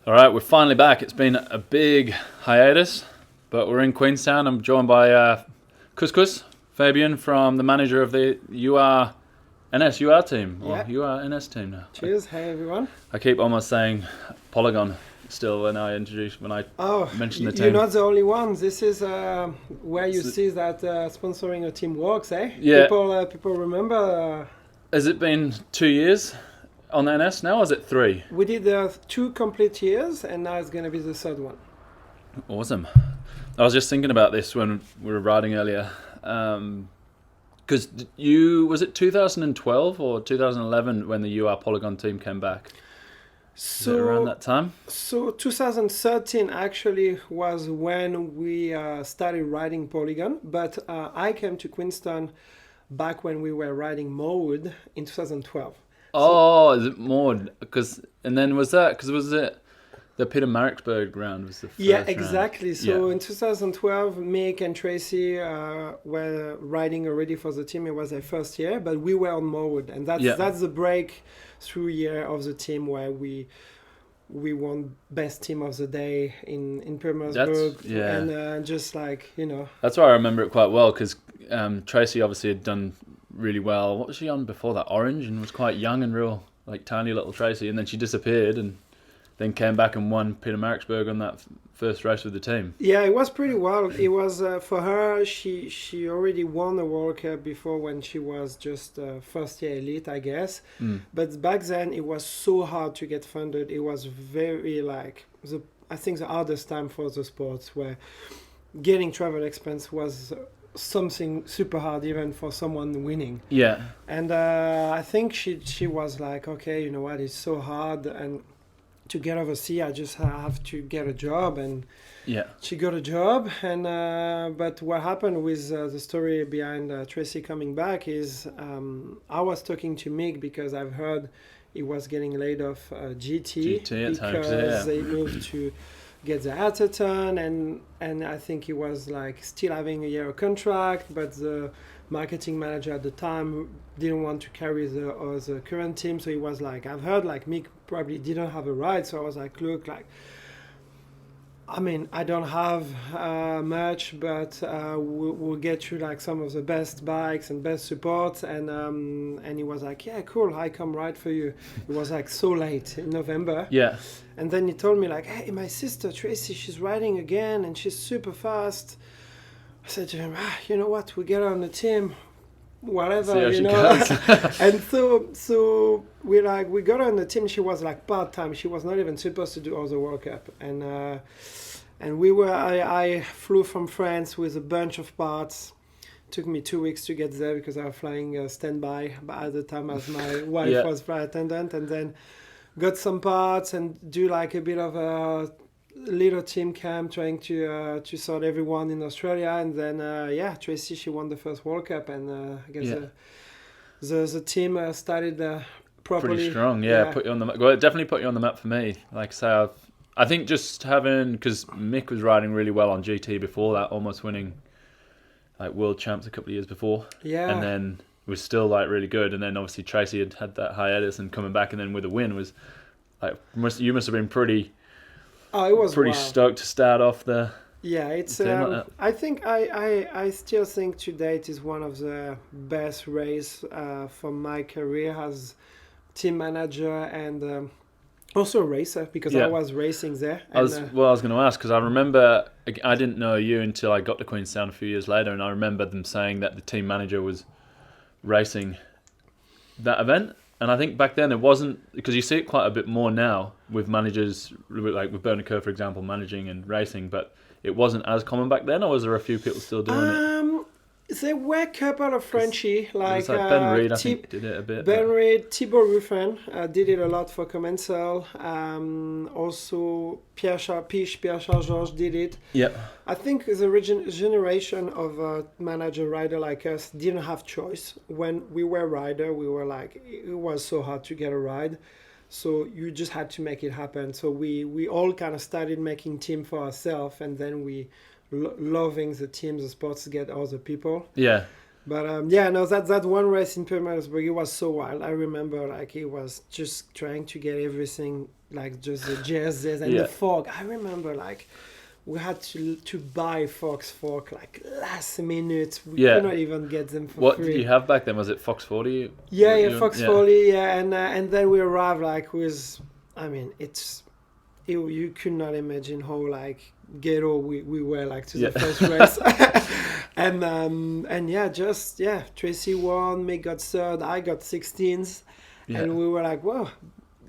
All right, we're finally back. It's been a big hiatus, but we're in Queenstown. I'm joined by Cous, Fabian, from the manager of the UR team, or UR team now. Cheers, hey everyone. I keep almost saying Polygon still when I mention the team. You're not the only one. This is where you see that sponsoring a team works, eh? Yeah. People remember. Has it been 2 years on the NS now, or is it 3? We did 2 complete years, and now it's going to be the 3rd one. Awesome. I was just thinking about this when we were riding earlier. Because was it 2012 or 2011 when the UR Polygon team came back? Was it around that time? So 2013 actually was when we started riding Polygon, but I came to Queenstown back when we were riding Mode in 2012. Is it Maud? Was it the Peter Maritzburg round was the first exactly. round. So in 2012, Mick and Tracy were riding already for the team. It was their first year, but we were on Morwood, and that's the breakthrough year of the team where we won best team of the day in Petersburg. And just like, That's why I remember it quite well, because Tracy obviously had done really well. What was she on before that? Orange, and was quite young and real, like tiny little Tracy, and then she disappeared and then came back and won Peter Maritzburg on that first race with the team. Yeah, it was pretty wild. It was for her. She already won a World Cup before when she was just first year elite, I guess. But back then it was so hard to get funded. It was very I think the hardest time for the sports, where getting travel expense was something super hard even for someone winning. Yeah. And I think she was like, okay, you know what? It's so hard and to get overseas, I just have to get a job, and she got a job. And but what happened with the story behind Tracy coming back is I was talking to Mick because I've heard he was getting laid off GT because they moved to get the Atherton, and I think he was like still having a year contract, but the marketing manager at the time didn't want to carry the current team, so he was like, I've heard like Mick probably didn't have a ride, so I was like, look, like, I mean, I don't have much, but we'll get you like some of the best bikes and best support, and he was like, yeah, cool, I come ride for you. It was like so late in November. Yeah. And then he told me like, hey, my sister Tracy, she's riding again and she's super fast. I said to him, you know what, we get her on the team, whatever, And so we got her on the team. She was like part-time. She was not even supposed to do all the World Cup. And I flew from France with a bunch of parts. Took me 2 weeks to get there because I was flying standby at the time as my wife was flight attendant, and then got some parts and do like a bit of a little team camp trying to sort everyone in Australia, and then Tracy, she won the first World Cup, and I guess the team started properly. Pretty strong, put you on the map. Well, it definitely put you on the map for me. Like I say, I think just having, because Mick was riding really well on GT before that, almost winning like world champs a couple of years before, and then was still like really good, and then obviously Tracy had that hiatus and coming back, and then with a win was like you must have been pretty. It was pretty wild. Stoked to start off the. Yeah, it's. I think I still think to date is one of the best race from my career as team manager and also racer, because I was racing there. I was going to ask, because I remember I didn't know you until I got to Queenstown a few years later, and I remember them saying that the team manager was racing that event. And I think back then it wasn't, because you see it quite a bit more now with managers, like with Berniker, for example, managing and racing, but it wasn't as common back then, or was there a few people still doing it? There were a couple of Frenchie, like Ben Reid, I think, did it a bit. Ben Reid, Thibaut Ruffin did it a lot for Commensal. Also, Pierre Charles Georges did it. Yeah. I think the generation of manager rider like us didn't have choice. When we were rider, we were like, it was so hard to get a ride. So you just had to make it happen. So we all kind of started making team for ourselves, and then we loving the team, the sports, to get other people. Yeah. But yeah, no, that one race in Petersburg, it was so wild. I remember like he was just trying to get everything, like just the jerseys and the fork. I remember like we had to buy Fox fork like last minute. We could not even get them for free. What did you have back then? Was it Fox 40? Yeah, Fox 40. Yeah, and then we arrived like with, I mean, you could not imagine how like ghetto we were like to the first race. And Tracy won, me got third, I got 16th, and we were like, whoa,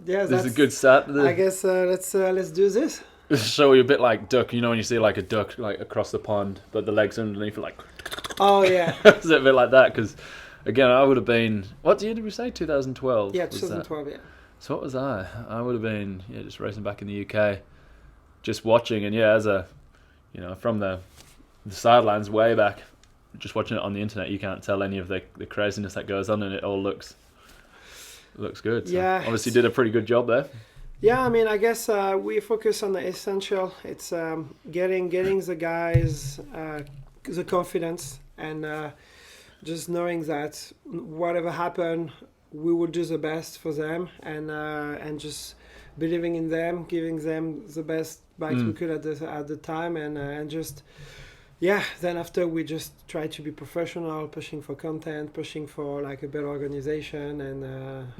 yeah, that's a good start. I guess let's do this. So you're a bit like duck, you know, when you see like a duck like across the pond, but the legs underneath are like. Oh yeah. It's a bit like that because, again, I would have been. What year did we say? 2012. Yeah, 2012. Yeah. So what was I? I would have been just racing back in the UK, just watching, and as a, from the sidelines way back, just watching it on the internet, you can't tell any of the craziness that goes on, and it all looks good. So obviously did a pretty good job there. Yeah, I mean, I guess we focus on the essential. It's getting the guys the confidence and just knowing that whatever happened, we will do the best for them and just believing in them, giving them the best bikes we could at the time, and just then after we just try to be professional, pushing for content, pushing for like a better organization, and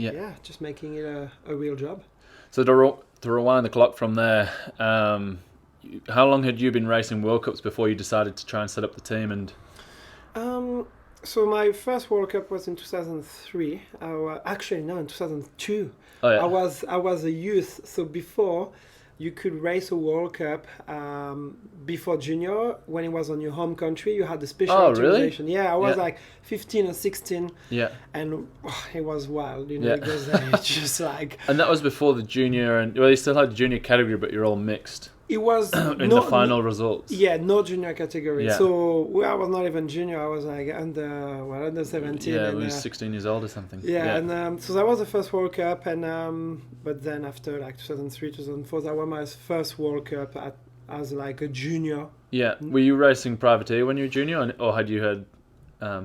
just making it a real job. So to rewind the clock from there, how long had you been racing World Cups before you decided to try and set up the team? And so my first World Cup was in 2003. Actually, no, in 2002. Oh, yeah. I was a youth, so before you could race a World Cup before junior. When it was on your home country, you had the special authorization. Really? Yeah, I was like 15 or 16. Yeah. And it was wild, because it's just like... And that was before the junior, and you still had the junior category, but you're all mixed. It was in the final results. Yeah, no junior category. Yeah. So I was not even junior. I was like under 17. Yeah, we were 16 years old or something. Yeah. And so that was the first World Cup, and but then after like 2003, 2004, that was my first World Cup as like a junior. Yeah. Were you racing privateer when you were junior, or had you had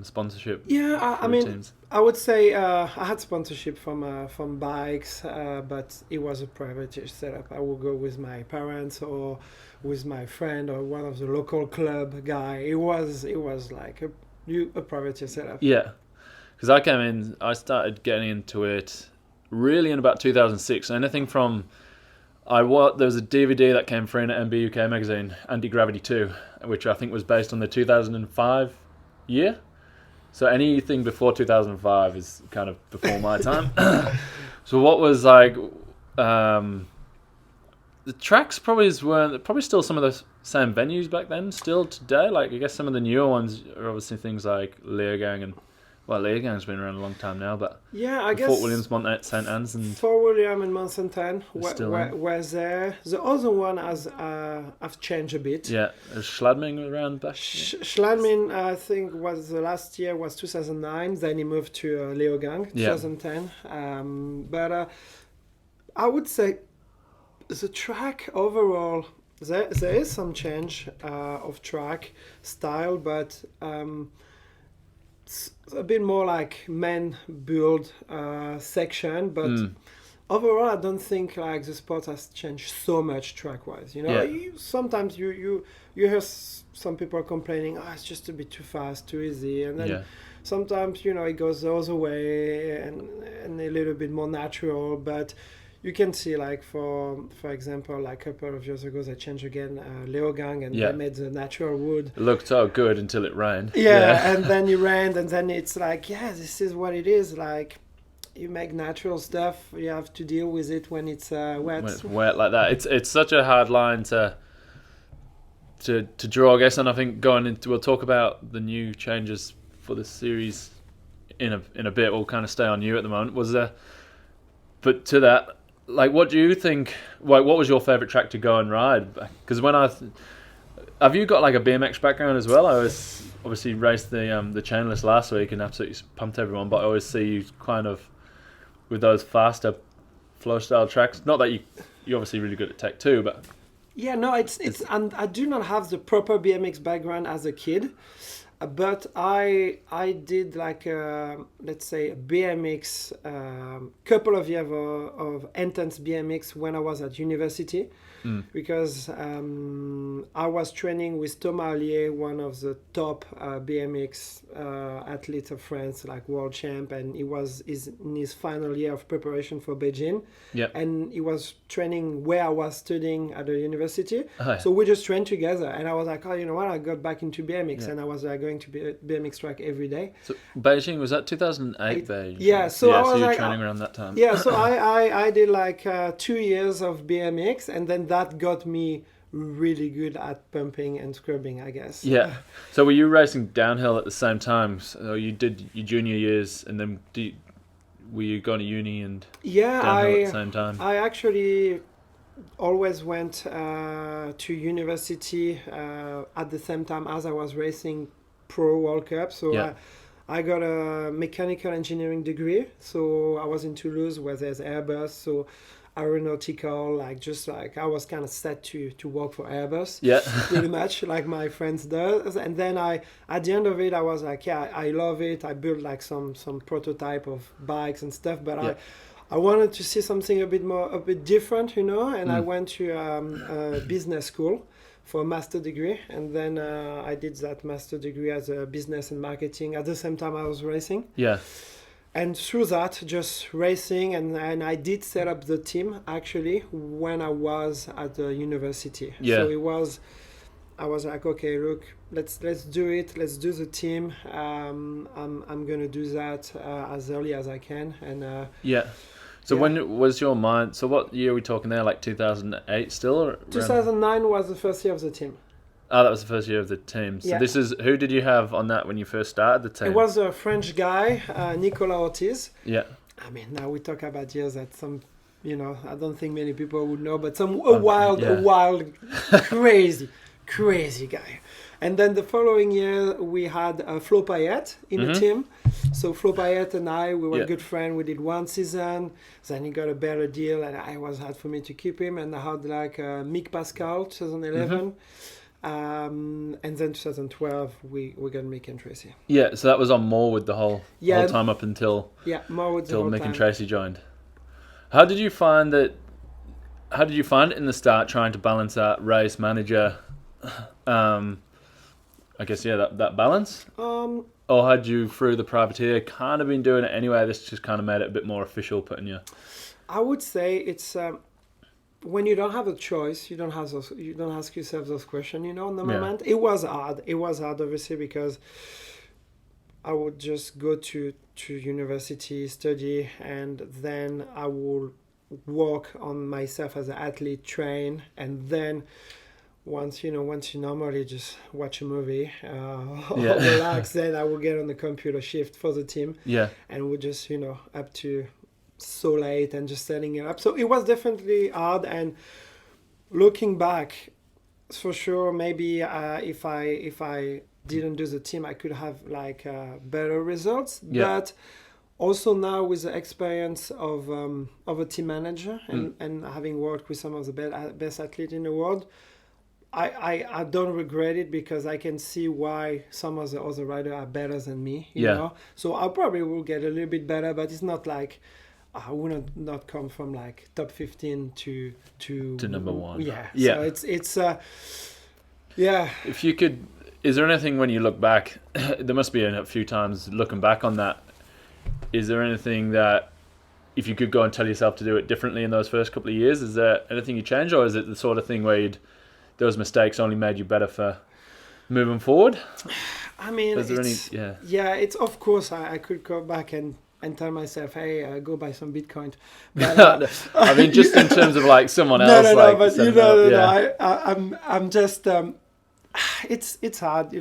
sponsorship? Yeah, I mean, teams? I would say I had sponsorship from bikes, but it was a private setup. I would go with my parents or with my friend or one of the local club guy. It was like a private setup. Yeah, because I started getting into it really in about 2006. Anything from there was a DVD that came free in an MB UK magazine, Anti-Gravity 2, which I think was based on the 2005 year. So anything before 2005 is kind of before my time. So what was like the tracks probably still some of the same venues back then still today. Like I guess some of the newer ones are obviously things like Leogang and Leogang's been around a long time now, but I guess Fort Williams, Mont St Anne's, and Fort William and Mont St Anne was there. The other one have changed a bit. Yeah, is Schladming around back? Schladming, I think, was the last year was 2009. Then he moved to Leogang, 2010. But I would say the track overall, there is some change of track style, but. It's a bit more like men build section, but overall I don't think like the sport has changed so much track wise. Sometimes you hear some people complaining, it's just a bit too fast, too easy, and then sometimes it goes the other way and a little bit more natural, but you can see, like, for example, like a couple of years ago, they changed again Leogang, and they made the natural wood. It looked so good until it rained. Yeah, and then it rained, and then it's like, this is what it is. Like, you make natural stuff, you have to deal with it when it's wet. When it's wet like that. It's such a hard line to draw, I guess, and I think we'll talk about the new changes for the series in a bit. We'll kind of stay on you at the moment. But to that, like, what do you think? What was your favourite track to go and ride? Because have you got like a BMX background as well? I was obviously raced the chainless last week and absolutely pumped everyone. But I always see you kind of with those faster flow style tracks. Not that you're obviously really good at tech too, but I do not have the proper BMX background as a kid. but I did like let's say a BMX couple of years of intense BMX when I was at university. Because I was training with Thomas Allier, one of the top BMX athletes of France, like world champ, and he was in his final year of preparation for Beijing. Yep. And he was training where I was studying at the university. Oh, yeah. So we just trained together, and I was like, oh, you know what? I got back into BMX, and I was going to BMX track every day. So Beijing, was that 2008 Beijing? Yeah, so I was so you were like, training around that time. Yeah, so I did like 2 years of BMX, and then that got me really good at pumping and scrubbing, I guess. Yeah. So were you racing downhill at the same time? So you did your junior years, and then were you going to uni and downhill at the same time? I actually always went to university at the same time as I was racing Pro World Cup. So I got a mechanical engineering degree. So I was in Toulouse where there's Airbus. So aeronautical, I was kind of set to work for Airbus, pretty much like my friends does. And then at the end of it, I was like, I love it. I built like some prototype of bikes and stuff, but I wanted to see something a bit different, you know. And I went to a business school for a master degree, and then I did that master degree as a business and marketing at the same time I was racing. Yeah. And through that, just racing, and I did set up the team actually when I was at the university. Yeah. So I was like, okay, look, let's do it. Let's do the team. I'm gonna do that as early as I can. And So when was your mind? So what year are we talking there? Like 2008 still? Or 2009 was the first year of the team. Oh, that was the first year of the team. So this is, who did you have on that when you first started the team? It was a French guy, Nicolas Ortiz. Yeah. I mean, now we talk about years that some, you know, I don't think many people would know, but a wild, crazy guy. And then the following year, we had Flo Payette in the team. So Flo Payette and we were good friends. We did one season. Then he got a better deal, and it was hard for me to keep him. And I had like Mick Pascal, 2011. And then 2012 we got Mick and Tracy. Yeah, so that was on Morwood the whole time up until Morwood until Mick and Tracy joined. How did you find it in the start, trying to balance that race manager? I guess that balance. Or had you, through the privateer, kind of been doing it anyway? This just kind of made it a bit more official, putting you. I would say it's. When you don't have a choice, you don't ask yourself those questions, you know, in the moment. It was hard, obviously, because I would just go to university, study, and then I would work on myself as an athlete, train, and then once you normally just watch a movie or relax, then I would get on the computer shift for the team, and we'll just, up to so late and just setting it up. So it was definitely hard, and looking back, for sure, maybe if I didn't do the team, I could have better results. But also now, with the experience of a team manager and having worked with some of the best athletes in the world, I don't regret it, because I can see why some of the other riders are better than me, you know. So I probably will get a little bit better, but it's not like I would not come from top 15 to number one. Yeah. So it's If you could, is there anything when you look back? There must be a few times looking back on that. Is there anything that, if you could go and tell yourself to do it differently in those first couple of years, is there anything you change, or is it the sort of thing where those mistakes only made you better for moving forward? I mean, it's of course I could go back and tell myself, hey, go buy some Bitcoin. But, I mean, just in terms of someone else. No, but I'm just, it's hard.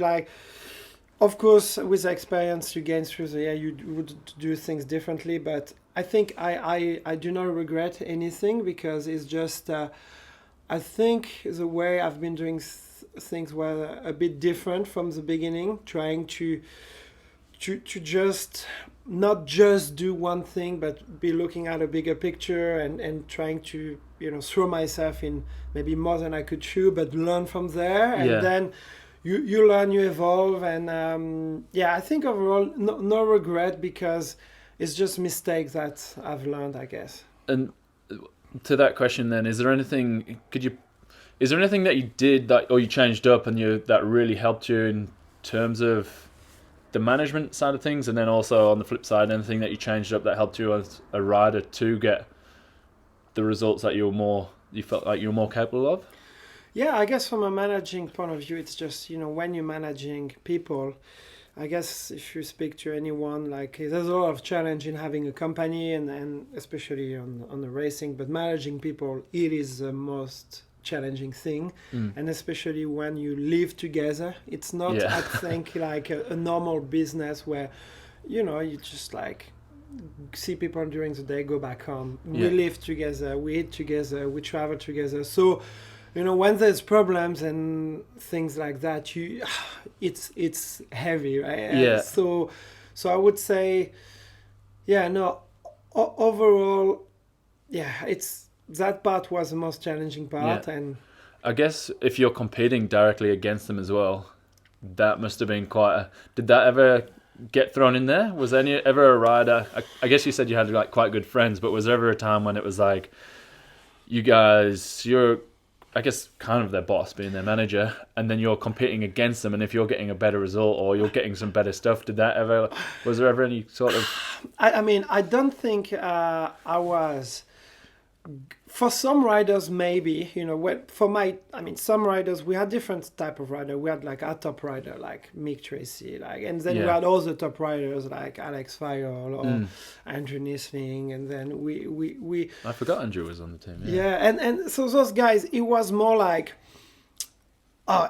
Of course, with the experience you gain through the year, you would do things differently. But I think I do not regret anything, because it's just, I think the way I've been doing things were a bit different from the beginning, trying to just not just do one thing, but be looking at a bigger picture and trying to throw myself in maybe more than I could chew, but learn from there, and then you learn, you evolve, and I think overall no regret because it's just mistakes that I've learned, I guess. And to that question, then, is there anything? Is there anything that you did that, or you changed up, and that really helped you in terms of the management side of things, and then also on the flip side, anything that you changed up that helped you as a rider to get the results that you felt like you were more capable of? Yeah, I guess from a managing point of view, it's just, when you're managing people, I guess if you speak to anyone, like there's a lot of challenge in having a company and especially on the racing, but managing people, it is the most challenging thing. And especially when you live together, it's not, I think, like a normal business where, you just like see people during the day, go back home. We live together, we eat together, we travel together. So, when there's problems and things like that, it's heavy, right? Yeah. So I would say, overall, it's that part was the most challenging part, and I guess if you're competing directly against them as well, that must have been Did that ever get thrown in there? Was there ever a rider? I guess you said you had like quite good friends, but was there ever a time when it was like, you're, I guess, kind of their boss, being their manager, and then you're competing against them, and if you're getting a better result or you're getting some better stuff, was there ever any sort of... I mean, I don't think I was... For some riders, maybe, some riders, we had different type of rider. We had like our top rider, like Mick Tracy, and then we had other top riders like Alex Fayol or Andrew Nisling, and then we I forgot Andrew was on the team. And so those guys, it was more like,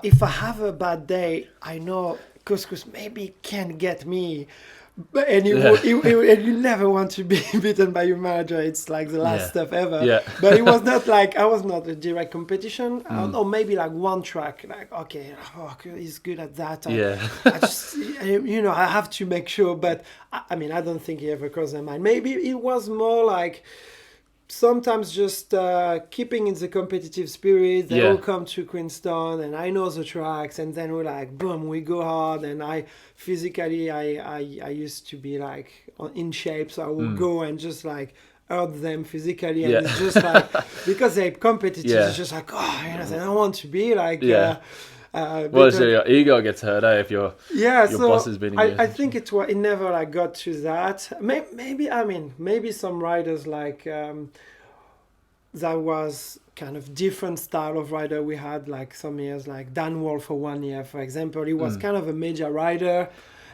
if I have a bad day, I know Cous maybe can get me. And you never want to be beaten by your manager. It's like the last stuff ever. Yeah. But it was not like, I was not a direct competition. Or maybe like one track, like, okay, he's good at that. I just, I have to make sure. But I don't think he ever crossed their mind. Maybe it was more like, sometimes just keeping in the competitive spirit. They all come to Queenstown, and I know the tracks, and then we're like, boom, we go hard. And I used to be like in shape, so I would go and just like hurt them physically, and it's just like, because they're competitive, it's just like, I don't want to be like. So your ego gets hurt if your boss is beating you. I think it never like got to that. Maybe some riders like that was kind of different style of rider we had, like some years, like Dan Wall for 1 year, for example. He was kind of a major rider,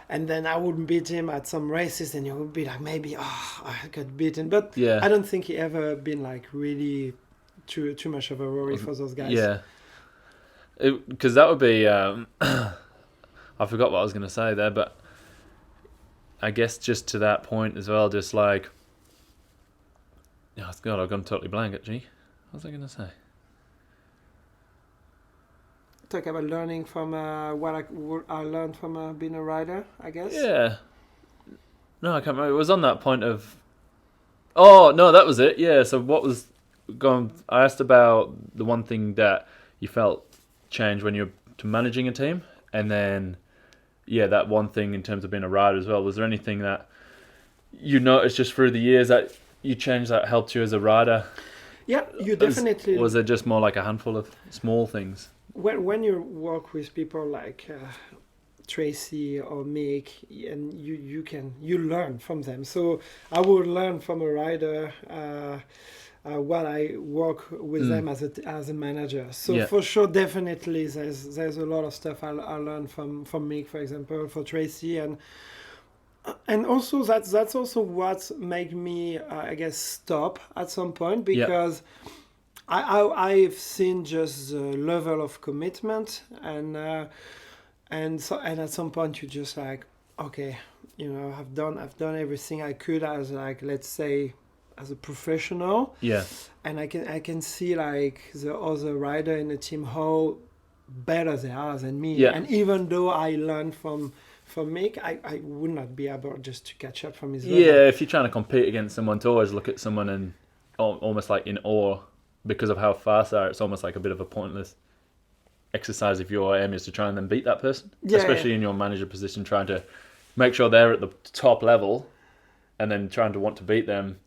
and then I would beat him at some races, and he would be like, maybe I got beaten, but I don't think he ever been like really too much of a worry for those guys. Yeah. Because that would be... I forgot what I was going to say there, but I guess just to that point as well, just like... Oh, God, I've gone totally blank, actually. What was I going to say? Talk about learning from what I learned from being a rider, I guess. Yeah. No, I can't remember. It was on that point of... Oh, no, that was it. Yeah, so what was going... I asked about the one thing that you felt change when you're managing a team, and then that one thing in terms of being a rider as well. Was there anything that you noticed just through the years that you changed that helped you as a rider? Yeah, you definitely... Was it just more like a handful of small things? When you work with people like Tracy or Mick, and you learn from them. So I would learn from a rider while I work with them as a manager. So for sure, definitely, there's a lot of stuff I learned from Mick, for example, for Tracy, and also that's also what made me I guess stop at some point, because I've seen just the level of commitment, and at some point you just like, okay, I've done everything I could as, like, let's say, as a professional. Yeah. And I can see like the other rider in the team how better they are than me. Yeah. And even though I learned from Mick, I would not be able just to catch up from his level. Yeah, if you're trying to compete against someone, to always look at someone and almost like in awe because of how fast they are, it's almost like a bit of a pointless exercise if your aim is to try and then beat that person, Yeah, especially in your manager position, trying to make sure they're at the top level, and then trying to want to beat them.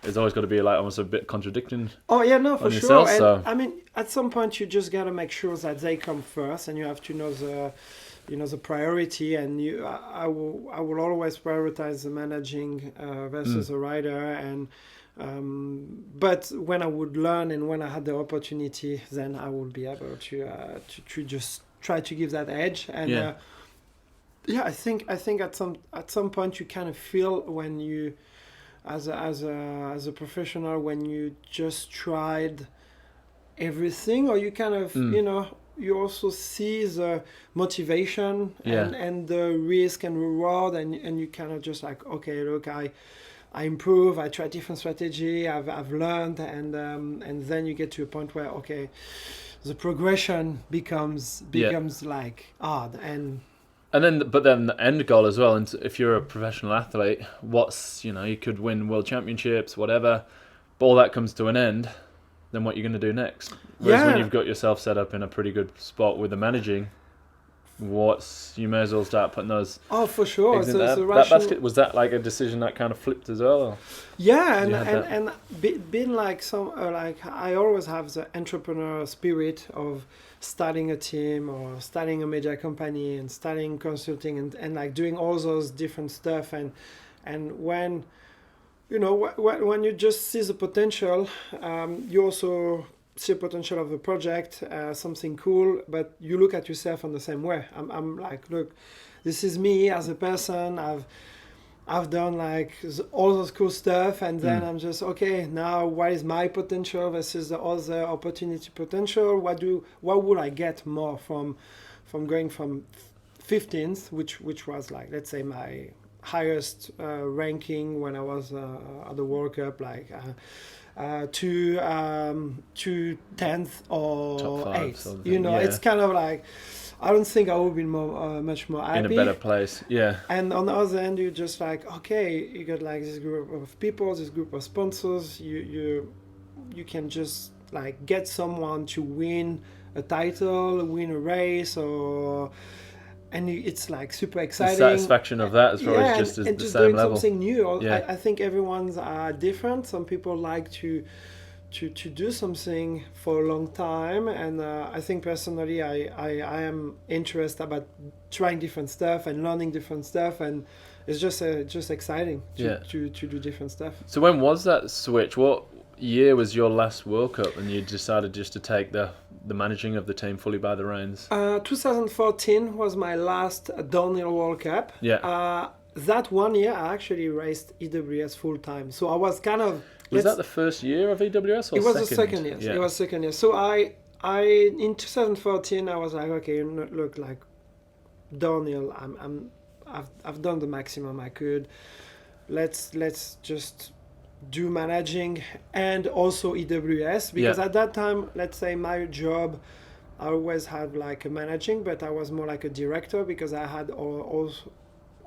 There's always got to be like almost a bit contradicting. Oh yeah, no, for yourself, sure. so. And I mean, at some point, you just gotta make sure that they come first, and you have to know the priority. And I will always prioritize the managing versus the rider. And but when I would learn and when I had the opportunity, then I would be able to just try to give that edge. And yeah, I think at some point you kind of feel when you as a professional when you just tried everything, or you kind of you also see the motivation and the risk and reward, and you kind of just like, okay, look, I improve, I try different strategy, I've learned, and then you get to a point where, okay, the progression becomes like hard. But then the end goal as well. And if you're a professional athlete, you could win world championships, whatever, but all that comes to an end. Then what you're going to do next? Whereas when you've got yourself set up in a pretty good spot with the managing, you may as well start putting those. Oh, for sure. So that basket, was that like a decision that kind of flipped as well? Or? Yeah, and being like like I always have the entrepreneur spirit of starting a team or starting a media company and starting consulting and like doing all those different stuff, and when when you just see the potential, you also see the potential of the project, something cool, but you look at yourself in the same way. I'm like, look, this is me as a person. I've done like all those cool stuff, and then I'm just, okay, now what is my potential versus the other opportunity potential? What would I get more from going from 15th, which was like, let's say, my highest ranking when I was at the World Cup, like to 10th or top 5, 8th. It's kind of like, I don't think I would be much more happy. In a better place, yeah. And on the other end, you're just like, okay, you got like this group of people, this group of sponsors. You can just like get someone to win a title, win a race, and it's like super exciting. The satisfaction of that as well as just and the just same doing level. Something new. Yeah. I think everyone's different. Some people like to do something for a long time, and I think personally I am interested about trying different stuff and learning different stuff, and it's just exciting to do different stuff. So when was that switch? What year was your last World Cup and you decided just to take the managing of the team fully by the reins? 2014 was my last downhill World Cup. That 1 year I actually raced EWS full time, so I was kind of. Was that the first year of EWS or it was the second year? Yeah. It was second year. So I in 2014 I was like, okay, look, like downhill, I've done the maximum I could. Let's just do managing and also EWS, because at that time, let's say my job, I always had like a managing, but I was more like a director because I had also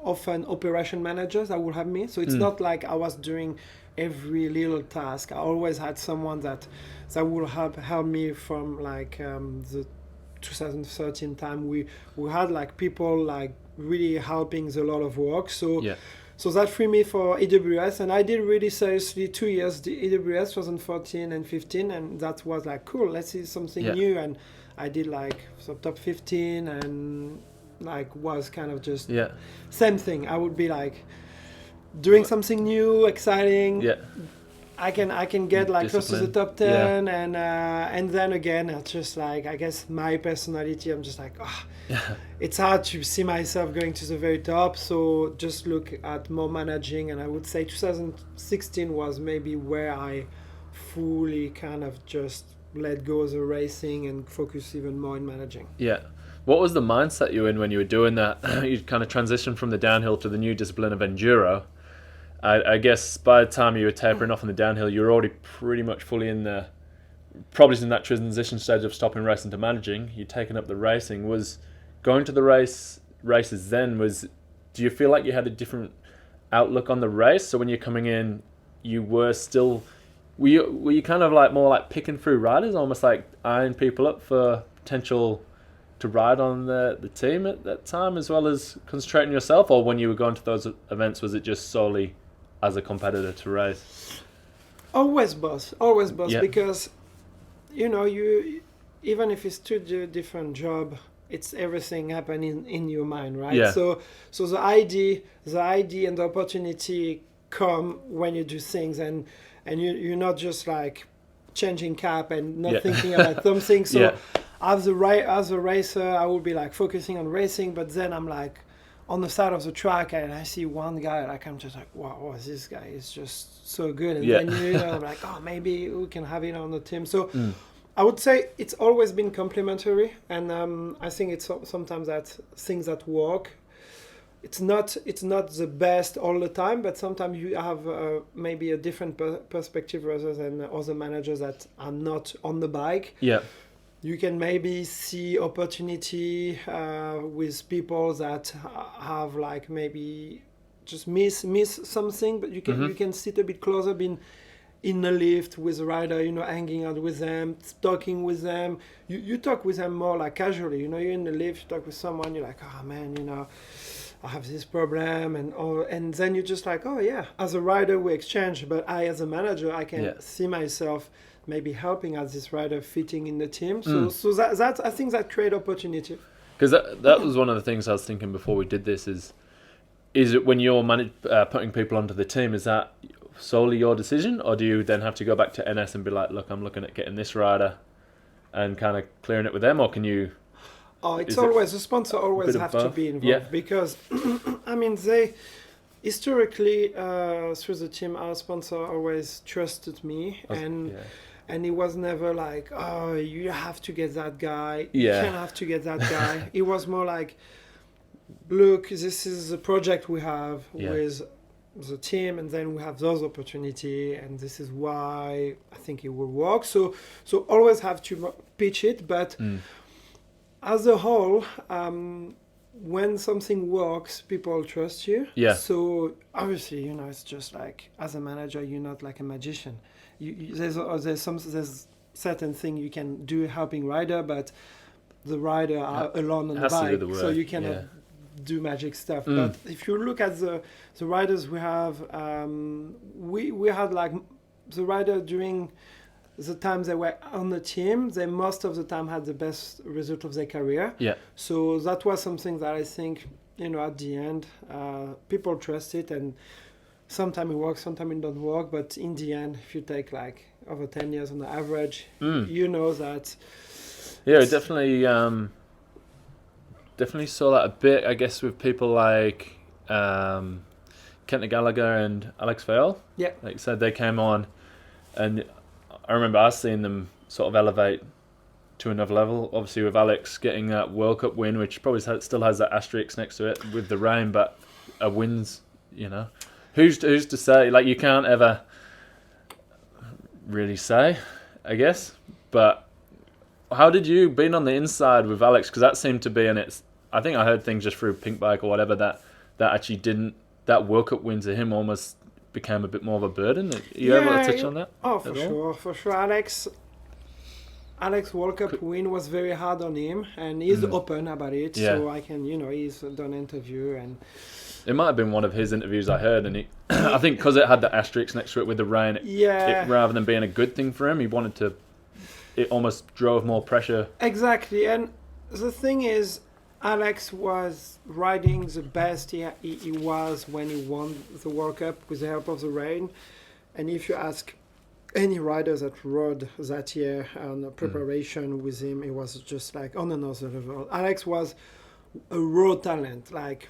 often operation managers that would have me. So it's not like I was doing every little task. I always had someone that would help me from like the 2013 time. We had like people like really helping a lot of work. So that freed me for EWS, and I did really seriously 2 years the EWS 2014 and 15, and that was like cool. Let's see something new, and I did like top 15 and like was kind of just same thing. I would be like doing something new, exciting. I can get like close to the top 10, and then again, it's just like, I guess my personality, I'm just like, it's hard to see myself going to the very top, so just look at more managing. And I would say 2016 was maybe where I fully kind of just let go of the racing and focus even more in managing. What was the mindset you were in when you were doing that? You kind of transitioned from the downhill to the new discipline of enduro. I guess by the time you were tapering off on the downhill, you were already pretty much fully in probably in that transition stage of stopping racing to managing. You'd taken up the racing. Was going to the races then, do you feel like you had a different outlook on the race? So when you're coming in, you were still, were you kind of like more like picking through riders, almost like eyeing people up for potential to ride on the team at that time as well as concentrating yourself, or when you were going to those events, was it just solely as a competitor to race? Always both, because you even if it's two different job, it's everything happening in your mind, right? Yeah. So the idea and the opportunity come when you do things, and you're not just like changing cap and not thinking about something. So as a racer, I will be like focusing on racing, but then I'm like on the side of the track and I see one guy, like I'm just like, wow, this guy is just so good. And then I'm like, oh, maybe we can have it on the team. So I would say it's always been complementary, and I think it's sometimes that things that work. It's not the best all the time, but sometimes you have maybe a different perspective rather than other managers that are not on the bike. Yeah. You can maybe see opportunity with people that have like maybe just miss something, but you can sit a bit closer, being in the lift with a rider, hanging out with them, talking with them. You talk with them more like casually, you're in the lift, you talk with someone, you're like, oh man, I have this problem, and then you're just like, oh yeah, as a rider we exchange, but I as a manager, I can see myself maybe helping as this rider fitting in the team. So that I think that create opportunity. Because that was one of the things I was thinking before we did this is it when you're putting people onto the team, is that solely your decision, or do you then have to go back to NS and be like, look, I'm looking at getting this rider and kind of clearing it with them, or can you... Oh, it's always the sponsor always have to be involved because I mean they historically through the team our sponsor always trusted me and it was never like, oh, you have to get that guy, you can't have to get that guy. It was more like, look, this is the project we have with the team, and then we have those opportunity, and this is why I think it will work. So always have to pitch it, but as a whole, when something works, people trust you. Yeah. So obviously, it's just like as a manager, you're not like a magician. There's certain thing you can do helping rider, but the rider are alone on the bike, so you cannot do magic stuff. But if you look at the riders we have, we had like the rider during the times they were on the team, they most of the time had the best result of their career. Yeah. So that was something that I think, at the end, people trust it, and sometimes it works, sometimes it doesn't work. But in the end, if you take like over 10 years on the average, you know that. Yeah, definitely saw that a bit, I guess, with people like Kent Gallagher and Alex Vale. Yeah. Like you said, they came on, and I remember us seeing them sort of elevate to another level. Obviously, with Alex getting that World Cup win, which probably still has that asterisk next to it with the rain, but a win's, who's to say? Like, you can't ever really say, I guess. But how did you, being on the inside with Alex, because that seemed to be, I think I heard things just through Pink Bike or whatever, that actually didn't, that World Cup win to him almost became a bit more of a burden. Are you able to touch on that? Oh, for sure. Alex World Cup win was very hard on him, and he's open about it. Yeah. So I can, he's done an interview, and it might have been one of his interviews I heard, and I think because it had the asterisk next to it with the rain, it, rather than being a good thing for him, he wanted to. It almost drove more pressure. Exactly, and the thing is, Alex was riding the best he was when he won the World Cup with the help of the rain. And if you ask any rider that rode that year on the preparation with him, it was just like on another level. Alex was a raw talent, like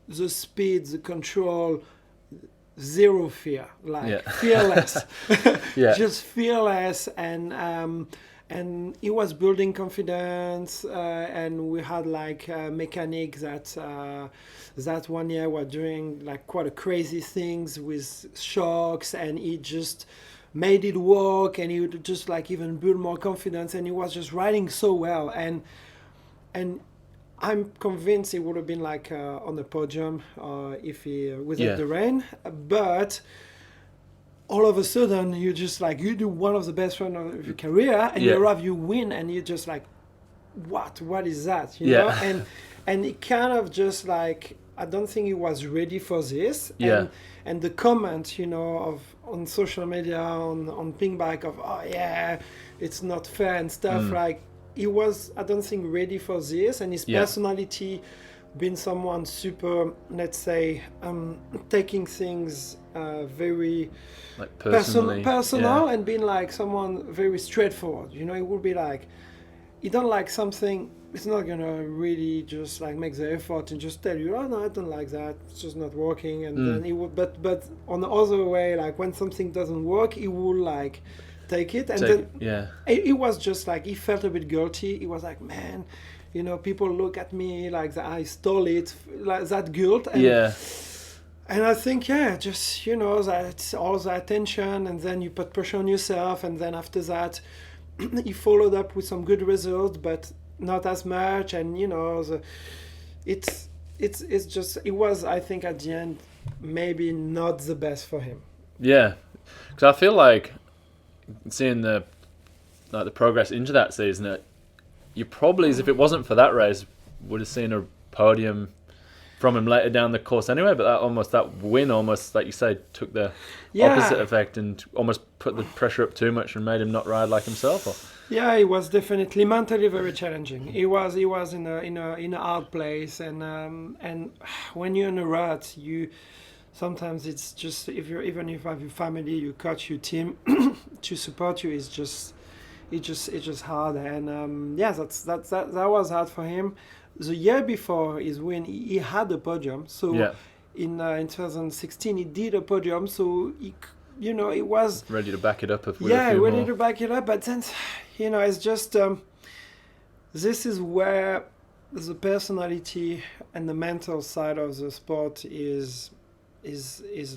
the speed, the control, zero fear, like fearless. Just fearless, and he was building confidence, and we had like mechanics that 1 year were doing like quite a crazy things with shocks, and he just made it work, and he would just like even build more confidence, and he was just riding so well, and I'm convinced he would have been like on the podium if he without the rain, but all of a sudden you just like you do one of the best runs of your career, and you win, and you just like what is that, you know? And it kind of just like, I don't think he was ready for this. And the comment, you know, on social media, on Pingback of, oh yeah, it's not fair and stuff, like, he was, I don't think, ready for this. And his personality, being someone super, let's say, taking things very like personal, and being like someone very straightforward. You know, it would be like, you don't like something, it's not gonna really just like make the effort and just tell you, oh no, I don't like that, it's just not working. And then he would, but on the other way, like when something doesn't work, he would like take it. And it was just like, he felt a bit guilty. He was like, man, you know, people look at me like that I stole it, like that guilt. And I think, just, you know, that all the attention, and then you put pressure on yourself, and then after that, he followed up with some good results, but not as much. And, you know, it's just, it was, I think, at the end, maybe not the best for him. Yeah, because I feel like seeing the progress into that season, you probably, if it wasn't for that race, would have seen a podium from him later down the course anyway. But that win, like you say, took the opposite effect and almost put the pressure up too much and made him not ride like himself. Yeah, it was definitely mentally very challenging. He was in a hard place, and when you're in a rut, sometimes it's just, even if you have your family, your coach, your team to support you, it's just hard. And that was hard for him. The year before his win, he had a podium. So in 2016, he did a podium. So he was ready to back it up. To back it up. But then, you know, it's just this is where the personality and the mental side of the sport is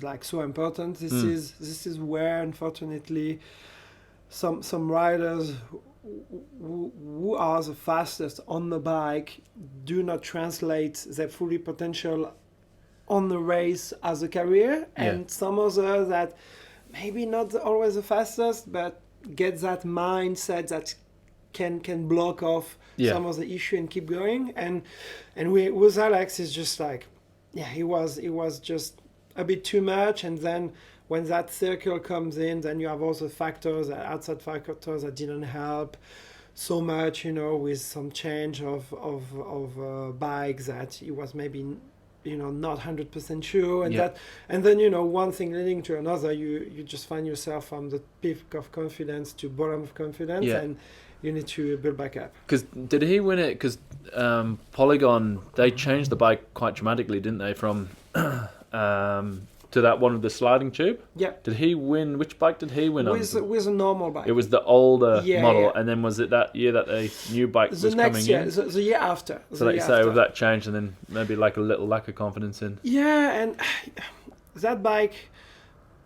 like so important. This is where, unfortunately, some riders who are the fastest on the bike do not translate their fully potential on the race as a career, and some others that maybe not always the fastest, but get that mindset that can block off some of the issue and keep going. And with Alex, it's just like, he was just a bit too much. And then when that circle comes in, then you have also factors, outside factors that didn't help so much, you know, with some change of bikes that he was maybe, you know, not 100% sure. And then, you know, one thing leading to another, you just find yourself from the peak of confidence to bottom of confidence, and you need to build back up. Because did he win it? Because Polygon, they changed the bike quite dramatically, didn't they? From to that one with the sliding tube? Yeah. Did he win? Which bike did he win on? With a normal bike. It was the older model, and then was it that year that the new bike was coming in? The year after. So like you say, with that change, and then maybe like a little lack of confidence in. Yeah, and that bike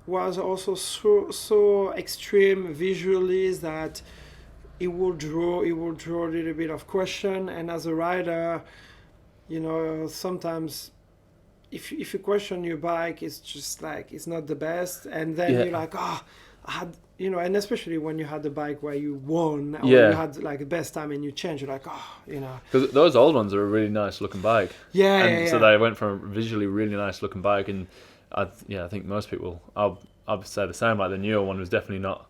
was also so extreme visually that it will draw a little bit of question. And as a rider, you know, sometimes if you question your bike, it's just like, it's not the best. And then you're like, I had, you know, and especially when you had the bike where you won, or you had like the best time and you change, you're like, you know. Because those old ones are a really nice looking bike. So they went from a visually really nice looking bike, and I think most people, I'll say the same, like the newer one was definitely not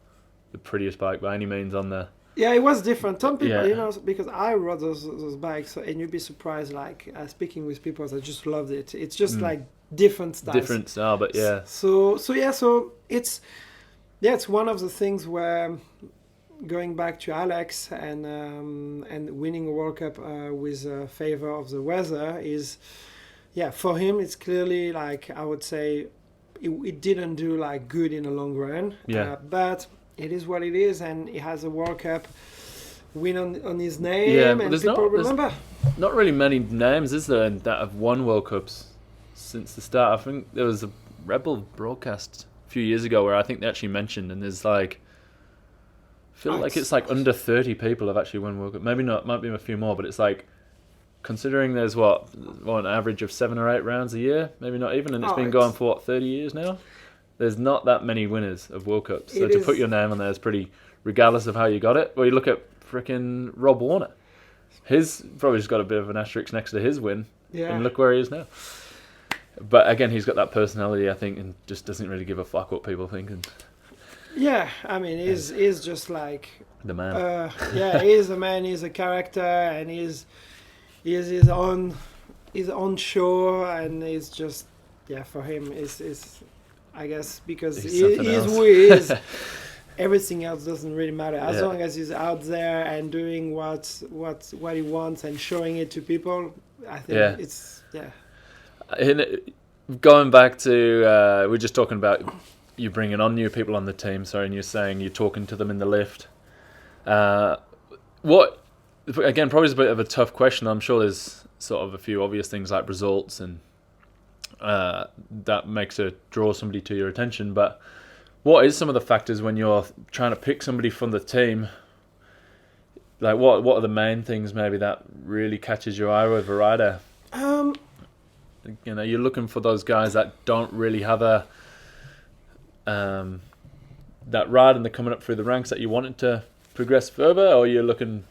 the prettiest bike by any means on the. Yeah, it was different. Some people, you know, because I rode those bikes, and you'd be surprised, like, speaking with people that just loved it. It's just like different styles. Different style, but yeah. So it's one of the things where, going back to Alex and winning a World Cup with a favor of the weather is, for him, it's clearly, like, I would say, it didn't do like good in the long run. But it is what it is, and he has a World Cup win on his name, and people remember. Not really many names, is there, that have won World Cups since the start? I think there was a Rebel broadcast a few years ago where I think they actually mentioned, and there's like, I feel like it's like under 30 people have actually won World Cup. Maybe not, might be a few more, but it's like, considering there's an average of 7 or 8 rounds a year, maybe not even, and it's been going for 30 years now. There's not that many winners of World Cups. So to put your name on there is pretty, regardless of how you got it. Well, you look at frickin' Rob Warner. His probably just got a bit of an asterisk next to his win. Yeah. And look where he is now. But again, he's got that personality, I think, and just doesn't really give a fuck what people think. And Yeah, I mean, he's just like the man. he's a man. He's a character, and he's his own show, and he's just for him is I guess because He's he something is else. who he is. Everything else doesn't really matter as Yeah. long as he's out there and doing what he wants and showing it to people. I think it's Going back to we're just talking about you bringing on new people on the team. Sorry, and you're saying you're talking to them in the lift. What again? Probably is a bit of a tough question. I'm sure there's sort of a few obvious things like results and that makes it draw somebody to your attention. But what is some of the factors when you're trying to pick somebody from the team? Like what are the main things maybe that really catches your eye with a rider? You're looking for those guys that don't really have a that ride and they're coming up through the ranks that you wanted to progress further, or you're looking,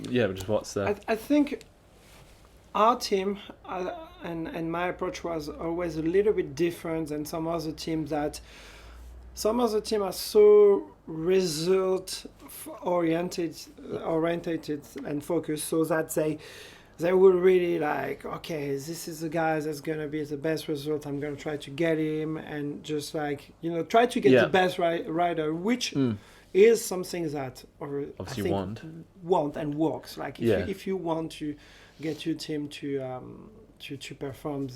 just what's that? I think our team and my approach was always a little bit different than some other teams. That some other teams are so result oriented and focused, so that they will really like, okay, this is the guy that's going to be the best result. I'm going to try to get him and just like, try to get the best rider, which is something that obviously I think want and works. Like if you want to get your team to perform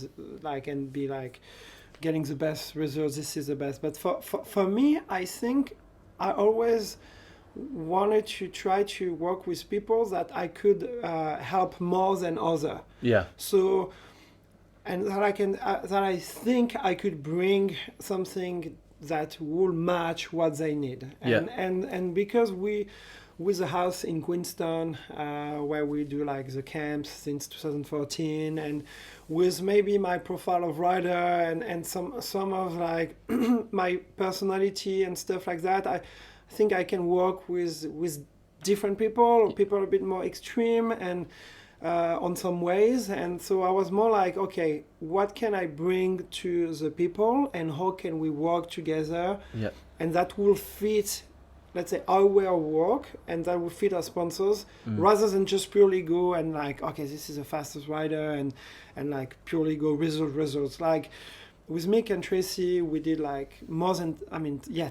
like and be like getting the best results, this is the best. But for me, I think I always wanted to try to work with people that I could help more than other. Yeah. So, and that I think I could bring something that will match what they need. And because with the house in Queenstown, where we do like the camps since 2014, and with maybe my profile of rider and some of like my personality and stuff like that, I think I can work with different people a bit more extreme and on some ways. And so I was more like, okay, what can I bring to the people and how can we work together? Yeah. And that will fit, let's say, our way of work, and that will fit our sponsors rather than just purely go and like, okay, this is the fastest rider and like purely go results. Like with Mick and Tracy, we did like more than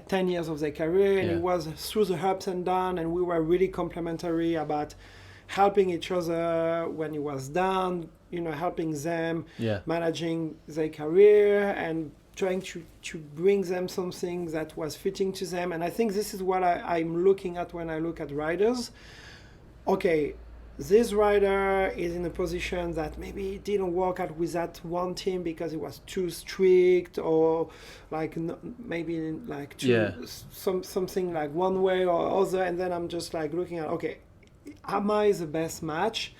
10 years of their career, and it was through the ups and downs, and we were really complementary about helping each other when it was down, helping them, managing their career and trying to bring them something that was fitting to them. And I think this is what I'm looking at when I look at riders. Okay, this rider is in a position that maybe didn't work out with that one team because it was too strict, or like maybe like something like one way or other. And then I'm just like looking at, okay, am I the best match?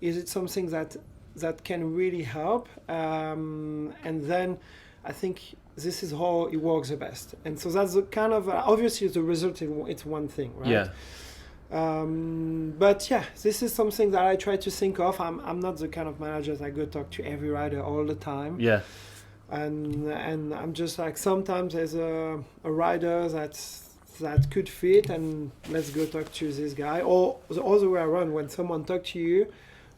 Is it something that can really help? And then I think this is how it works the best. And so that's the kind of obviously the result. It's one thing, right? Yeah. But this is something that I try to think of. I'm not the kind of manager that go talk to every rider all the time. Yeah. And I'm just like, sometimes there's a rider that could fit, and let's go talk to this guy. Or the other way around, when someone talks to you,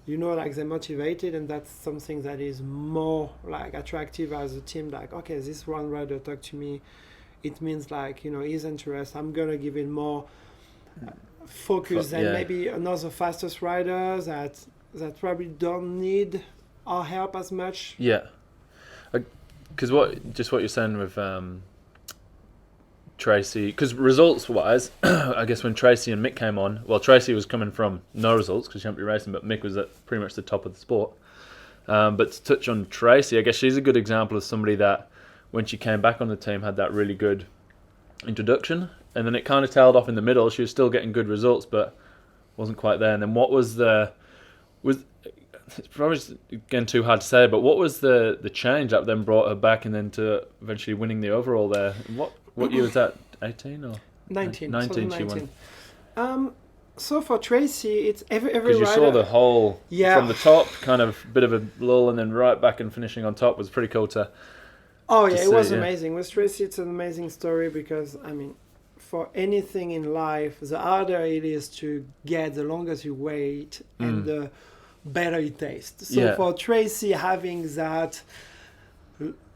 like they're motivated, and that's something that is more like attractive as a team. Like, okay, this one rider talked to me, it means like, he's interested. I'm gonna give it more focus than maybe another fastest rider that probably don't need our help as much. Yeah, because what you're saying with Tracy, because results wise, I guess when Tracy and Mick came on, well, Tracy was coming from no results because she hadn't been racing, but Mick was at pretty much the top of the sport. But to touch on Tracy, I guess she's a good example of somebody that when she came back on the team had that really good introduction, and then it kind of tailed off in the middle. She was still getting good results, but wasn't quite there. And then what was it's probably again too hard to say, but what was the change that then brought her back and then to eventually winning the overall there? What year was that? 18 or 19? 19 she 19. won. So for Tracy, it's every Because you rider. saw the whole from the top, kind of bit of a lull, and then right back and finishing on top was pretty cool to. Oh yeah, to it was see, amazing. With Tracy, it's an amazing story because I mean, for anything in life, the harder it is to get, the longer you wait, and the better it tastes. So for Tracy, having that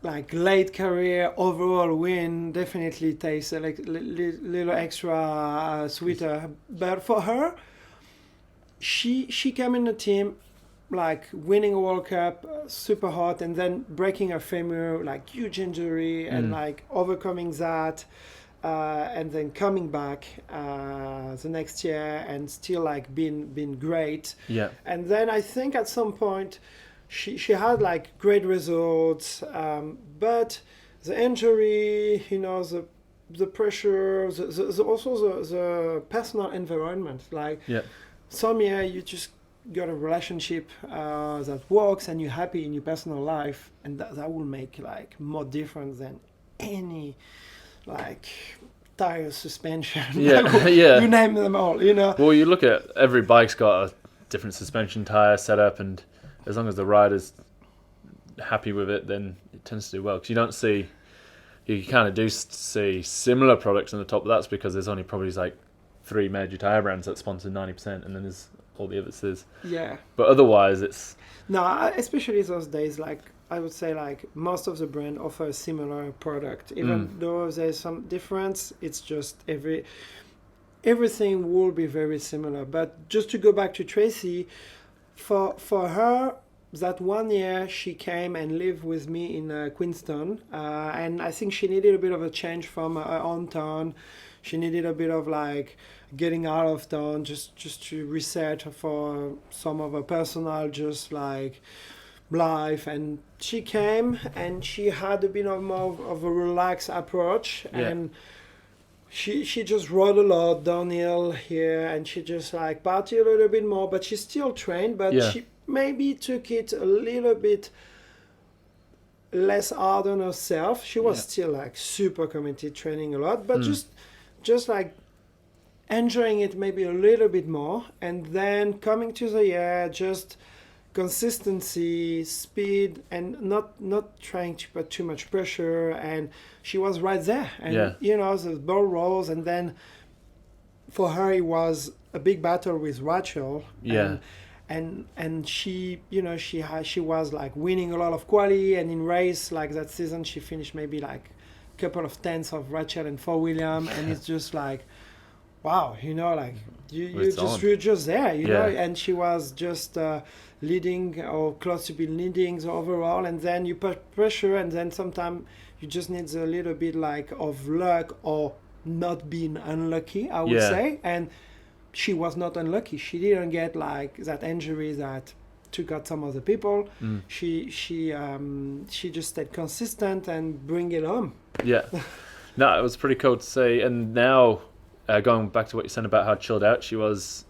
like late career overall win definitely tastes like little extra sweeter. But for her, she came in the team like winning a World Cup, super hot, and then breaking her femur, like huge injury, and like overcoming that, and then coming back the next year and still like been great. Yeah. And then I think at some point she had like great results, but the injury, you know, the pressure, also the personal environment, like some year you just got a relationship that works and you're happy in your personal life, and that will make like more difference than any like tire suspension. Yeah. You name them all, you know. Well, you look at every bike's got a different suspension tire setup, and as long as the rider's happy with it, then it tends to do well. Because you don't see, you kind of do see similar products on the top, but that's because there's only probably like 3 major tire brands that sponsor 90%, and then there's all the others. Yeah. But otherwise, it's no, especially those days. Like I would say, like most of the brand offer a similar product, even though there's some difference. It's just everything will be very similar. But just to go back to Tracy, for her, that 1 year she came and lived with me in Queenstown, and I think she needed a bit of a change from her own town. She needed a bit of like getting out of town, just to reset for some of her personal, just like life. And she came and she had a bit of more of a relaxed approach, and she just rode a lot downhill here, and she just like party a little bit more, but she still trained, but she maybe took it a little bit less hard on herself. She was still like super committed, training a lot, but just like enjoying it maybe a little bit more. And then coming to the year, just consistency, speed, and not trying to put too much pressure. And she was right there, and you know, the ball rolls. And then for her it was a big battle with Rachel, and she, you know, she was like winning a lot of quali, and in race like that season she finished maybe like a couple of tenths of Rachel and for William. And it's just like, wow, you know, like you're just there, you know. And she was just leading or close to be leading the overall, and then you put pressure, and then sometimes you just need a little bit like of luck or not being unlucky, I would say. And she was not unlucky. She didn't get like that injury that took out some other people. She just stayed consistent and bring it home. No, it was pretty cool to see. And now going back to what you said about how chilled out she was,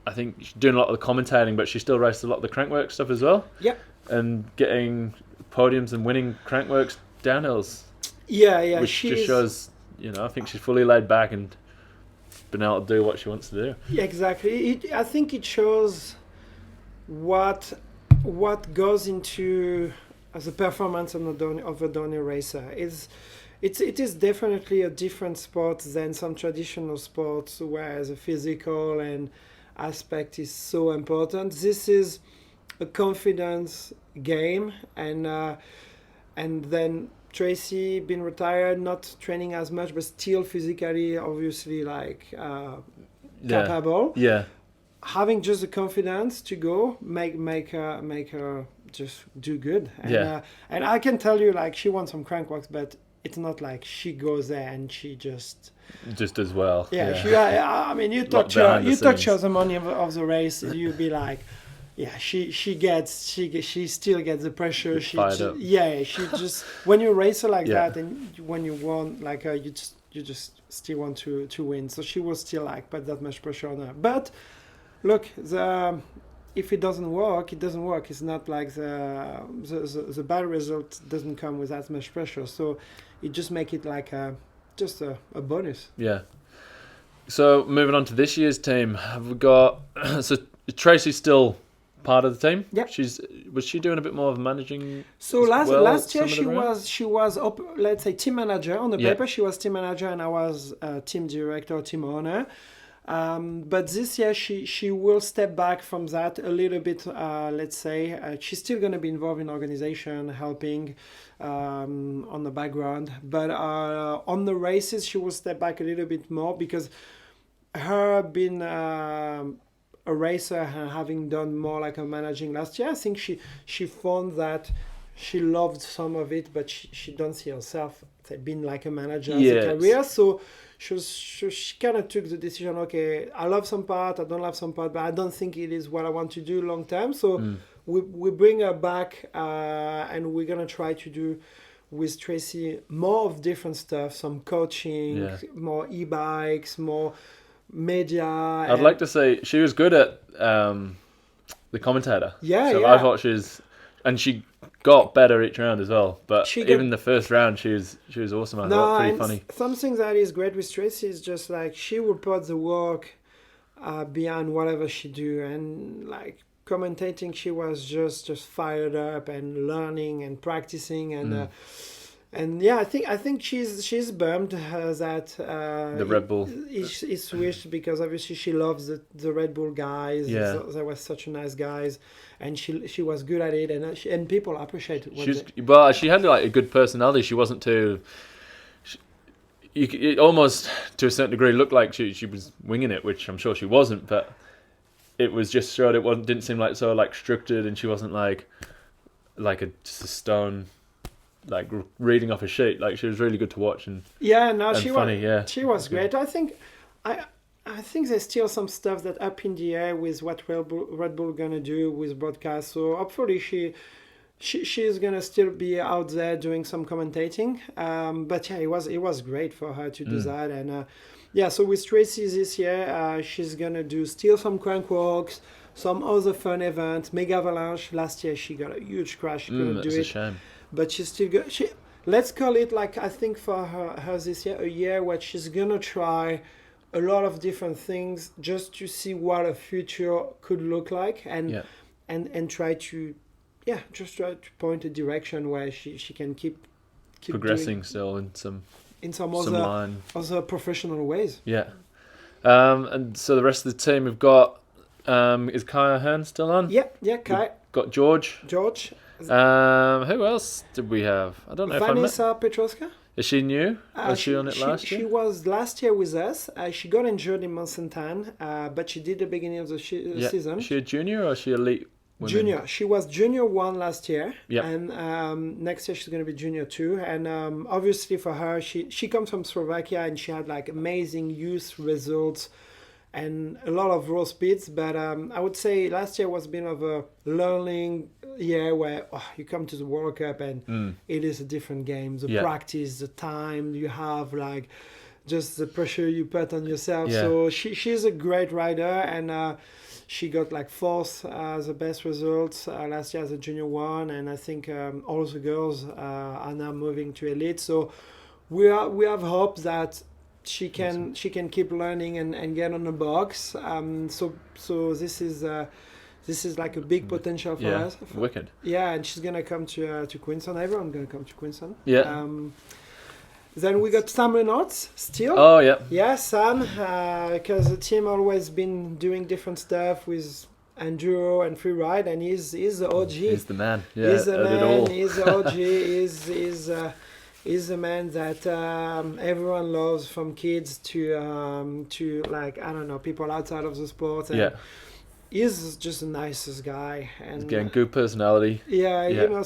I think she's doing a lot of the commentating, but she still raced a lot of the crankwork stuff as well. And getting podiums and winning crankworks downhills. Which just shows, you know, I think she's fully laid back and been able to do what she wants to do. Exactly. I think it shows what goes into the performance of a downhill racer. It is definitely a different sport than some traditional sports where the physical and aspect is so important. This is a confidence game, and then Tracy been retired, not training as much, but still physically, obviously, like capable. Having just the confidence to go make her just do good. And I can tell you, like, she won some crankworks, but it's not like she goes there and she just does well. I mean, you talk to her the morning of the race, you'd be like, she still gets the pressure. She just when you race her like that, and when you won like her, you just still want to win. So she was still like put that much pressure on her. But look, if it doesn't work, it doesn't work. It's not like the bad result doesn't come with that much pressure. So it just make it like just a bonus. So moving on to this year's team, have we got so Tracy's still part of the team? Yeah. Was she doing a bit more of managing? So last year she was let's say team manager on the Yeah. paper. She was team manager and I was team director, team owner. But this year she will step back from that a little bit. Let's say she's still going to be involved in organization, helping on the background. But on the races, she will step back a little bit more because her being a racer and having done more like a managing last year, I think she found that she loved some of it, but she don't see herself being like a manager as a career. So she kind of took the decision, okay, I love some part, I don't love some part, but I don't think it is what I want to do long term. So we bring her back and we're going to try to do with Tracy more of different stuff, some coaching, more e-bikes, more media. I'd like to say she was good at the commentator. So I thought she got better each round as well. But even the first round, she was awesome. I thought pretty funny. Something that is great with Tracy is just like she will put the work behind whatever she do, and like commentating, she was just fired up and learning and practicing and. And yeah, I think she's bummed that the Red Bull is switched because obviously she loves the Red Bull guys. Yeah, they were such nice guys, and she was good at it, and people appreciate it. Well, she had like a good personality. She wasn't too. It almost to a certain degree looked like she was winging it, which I'm sure she wasn't, but it was just showed didn't seem like so like structured, and she wasn't like just a stone. Like reading off a sheet, like she was really good to watch and she funny. She was great. I think there's still some stuff that up in the air with what Red Bull gonna do with broadcast. So hopefully she's gonna still be out there doing some commentating. But yeah, it was great for her to do that. And so with Tracy this year, she's gonna do still some crank walks, some other fun events. Mega Avalanche last year she got a huge crash. She couldn't do it. That's a shame. But she's still good. Let's call it like I think for her this year, a year where she's gonna try a lot of different things just to see what a future could look like and try to just try to point a direction where she can keep progressing still in some other professional ways. Yeah. And so the rest of the team we've got is Kai Hearn still on? Yeah, Kai. We've got George. Who else did we have? I don't know. Vanessa Petroska. Is she new? Was she on it last year? She was last year with us. She got injured in Monsantan, but she did the beginning of the season. Is she a junior or is she elite? Women? Junior. She was junior 1 last year, yep. And next year she's going to be junior 2. And obviously for her, she comes from Slovakia and she had like amazing youth results and a lot of raw speeds. But I would say last year was a bit of a learning year where you come to the World Cup and it is a different game. The practice, the time you have, like just the pressure you put on yourself. Yeah. So she's a great rider and she got like 4th the best results last year as a junior 1, and I think all the girls are now moving to elite. So we have hope that she can keep learning and get on the box. So this is like a big potential for us. Wicked. Yeah, and she's gonna come to Queensland. Everyone's gonna come to Queensland. Yeah. Then we got Sam Reynolds still. Oh, yeah. Yeah, Sam, because the team always been doing different stuff with enduro and free ride, and he's the OG. He's the man. Yeah, he's the man. He's the OG. He's the man that everyone loves, from kids to like, I don't know, people outside of the sport. And he's just the nicest guy. And he's getting good personality. Yeah, you know,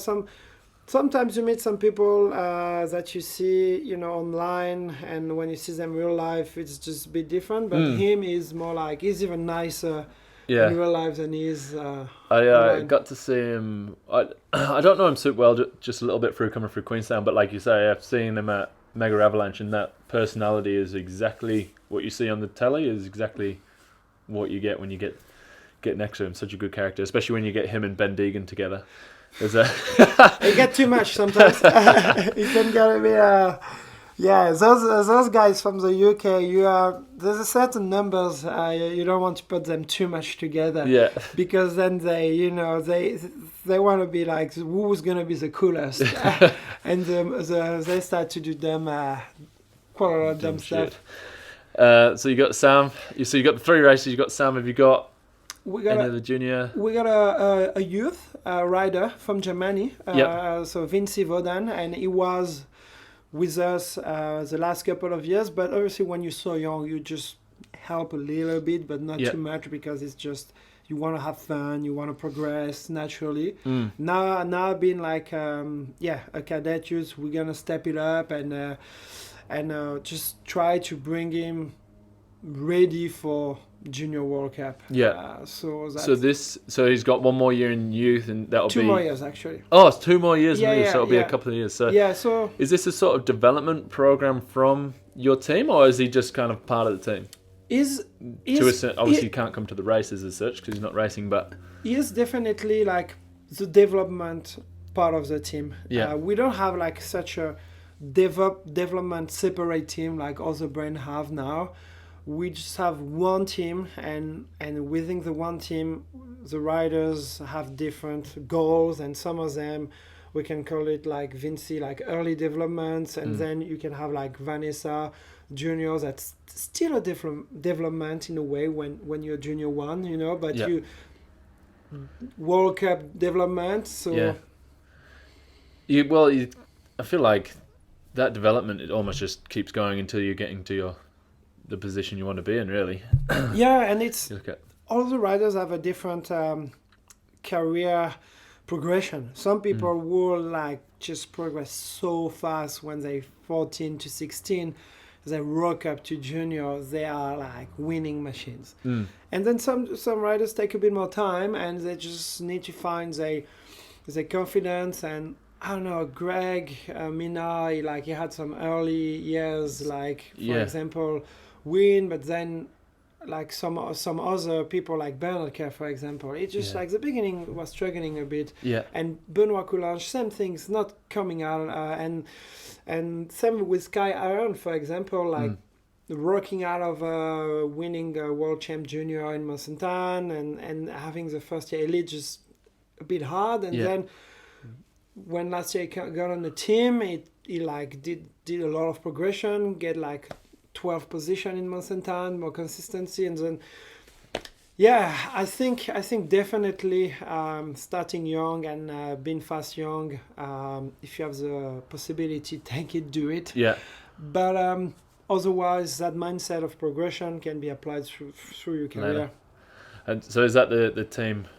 sometimes you meet some people that you see, online, and when you see them in real life, it's just a bit different. But him is more like, he's even nicer in real life than he is. I got to see him. I don't know him super well, just a little bit coming through Queenstown. But like you say, I've seen him at Mega Avalanche, and that personality is exactly what you see on the telly. Is exactly what you get when you get next to him. Such a good character, especially when you get him and Ben Deegan together. It get too much sometimes. It can get a bit Yeah, those guys from the UK, there's a certain numbers you don't want to put them too much together. Yeah. Because then they want to be like who's gonna be the coolest, and they start to do dumb quite a lot of dumb stuff. So you got Sam. So you got the 3 races. You got Sam. Have you got any other junior? We got a youth rider from Germany. So Vinci Vodan, and he was with us the last couple of years. But obviously, when you're so young, you just help a little bit, but not too much, because it's just you want to have fun, you want to progress naturally. Now being like a cadet youth, we're gonna step it up and just try to bring him ready for Junior World Cup. So he's got 1 more year in youth, and that'll be 2 more years actually. Oh, it's 2 more years in youth, so it'll be a couple of years. So is this a sort of development program from your team, or is he just kind of part of the team? Obviously, he can't come to the races as such because he's not racing, but he is definitely like the development part of the team. We don't have like such a development separate team like other brands have now. We just have one team, and within the one team, the riders have different goals, and some of them we can call it like Vinci, like early developments, and then you can have like Vanessa juniors. That's still a development in a way when you're junior 1, but you World Cup development. So I feel like that development, it almost just keeps going until you're getting to the position you want to be in, really. And it's all the riders have a different career progression. Some people will like just progress so fast when they're 14 to 16. They rock up to junior, they are like winning machines. And then some riders take a bit more time, and they just need to find their confidence. And I don't know, Greg Mina, he had some early years, like for example, win, but then like some other people like Bernard Kerr, for example, it just like the beginning was struggling a bit. And Benoit Coulange, same things, not coming out, and same with Sky Iron, for example, like working out of winning a World Champ Junior in Monsantan and having the first year elite just a bit hard, and then when last year he got on the team, he like did a lot of progression, get like 12th position in Monsantan, more consistency, and then I think definitely starting young and being fast young, if you have the possibility, take it, do it. But otherwise, that mindset of progression can be applied through your career. And so is that the team?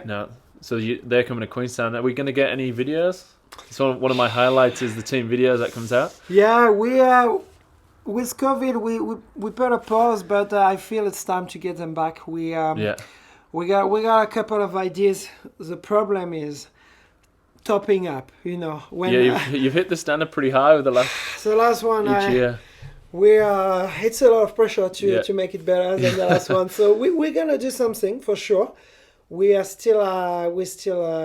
No. So they're coming to Queenstown. Are we going to get any videos? So one of my highlights is the team videos that comes out. We with COVID, we put a pause, but I feel it's time to get them back. We got a couple of ideas. The problem is topping up. When you've hit the standard pretty high with the last one each year. It's a lot of pressure to make it better than the last one. So we're gonna do something for sure. We're still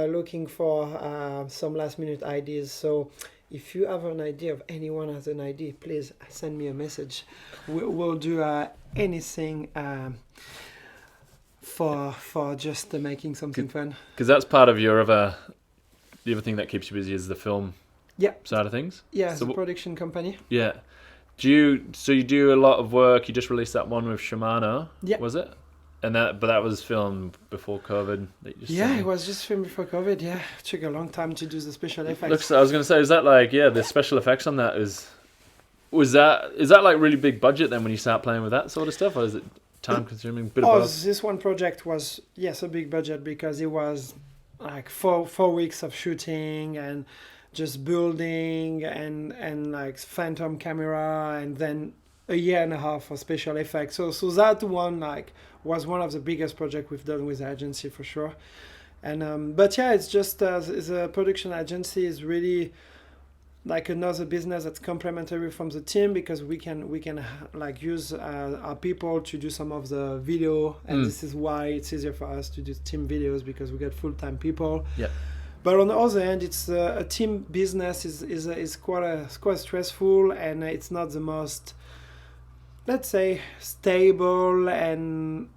looking for some last minute ideas. So if you have an idea, of anyone has an idea, please send me a message. We'll do anything for just making something fun. Because that's part of the other thing that keeps you busy is the film side of things. So the production company. You do a lot of work. You just released that one with Shimano. Was it? And that was filmed before COVID. It was just filmed before COVID. It took a long time to do the special effects. I was going to say, is that like the special effects on that is that like really big budget then when you start playing with that sort of stuff, or is it time consuming? This one project was a big budget because it was like 4 weeks of shooting and just building and like phantom camera, and then a year and a half for special effects. So that one was one of the biggest projects we've done with the agency for sure. And but it's just the production agency is really like another business that's complementary from the team, because we can like use our people to do some of the video, and this is why it's easier for us to do team videos, because we get full-time people. But on the other hand, it's a team business is quite stressful, and it's not the most, let's say, stable, and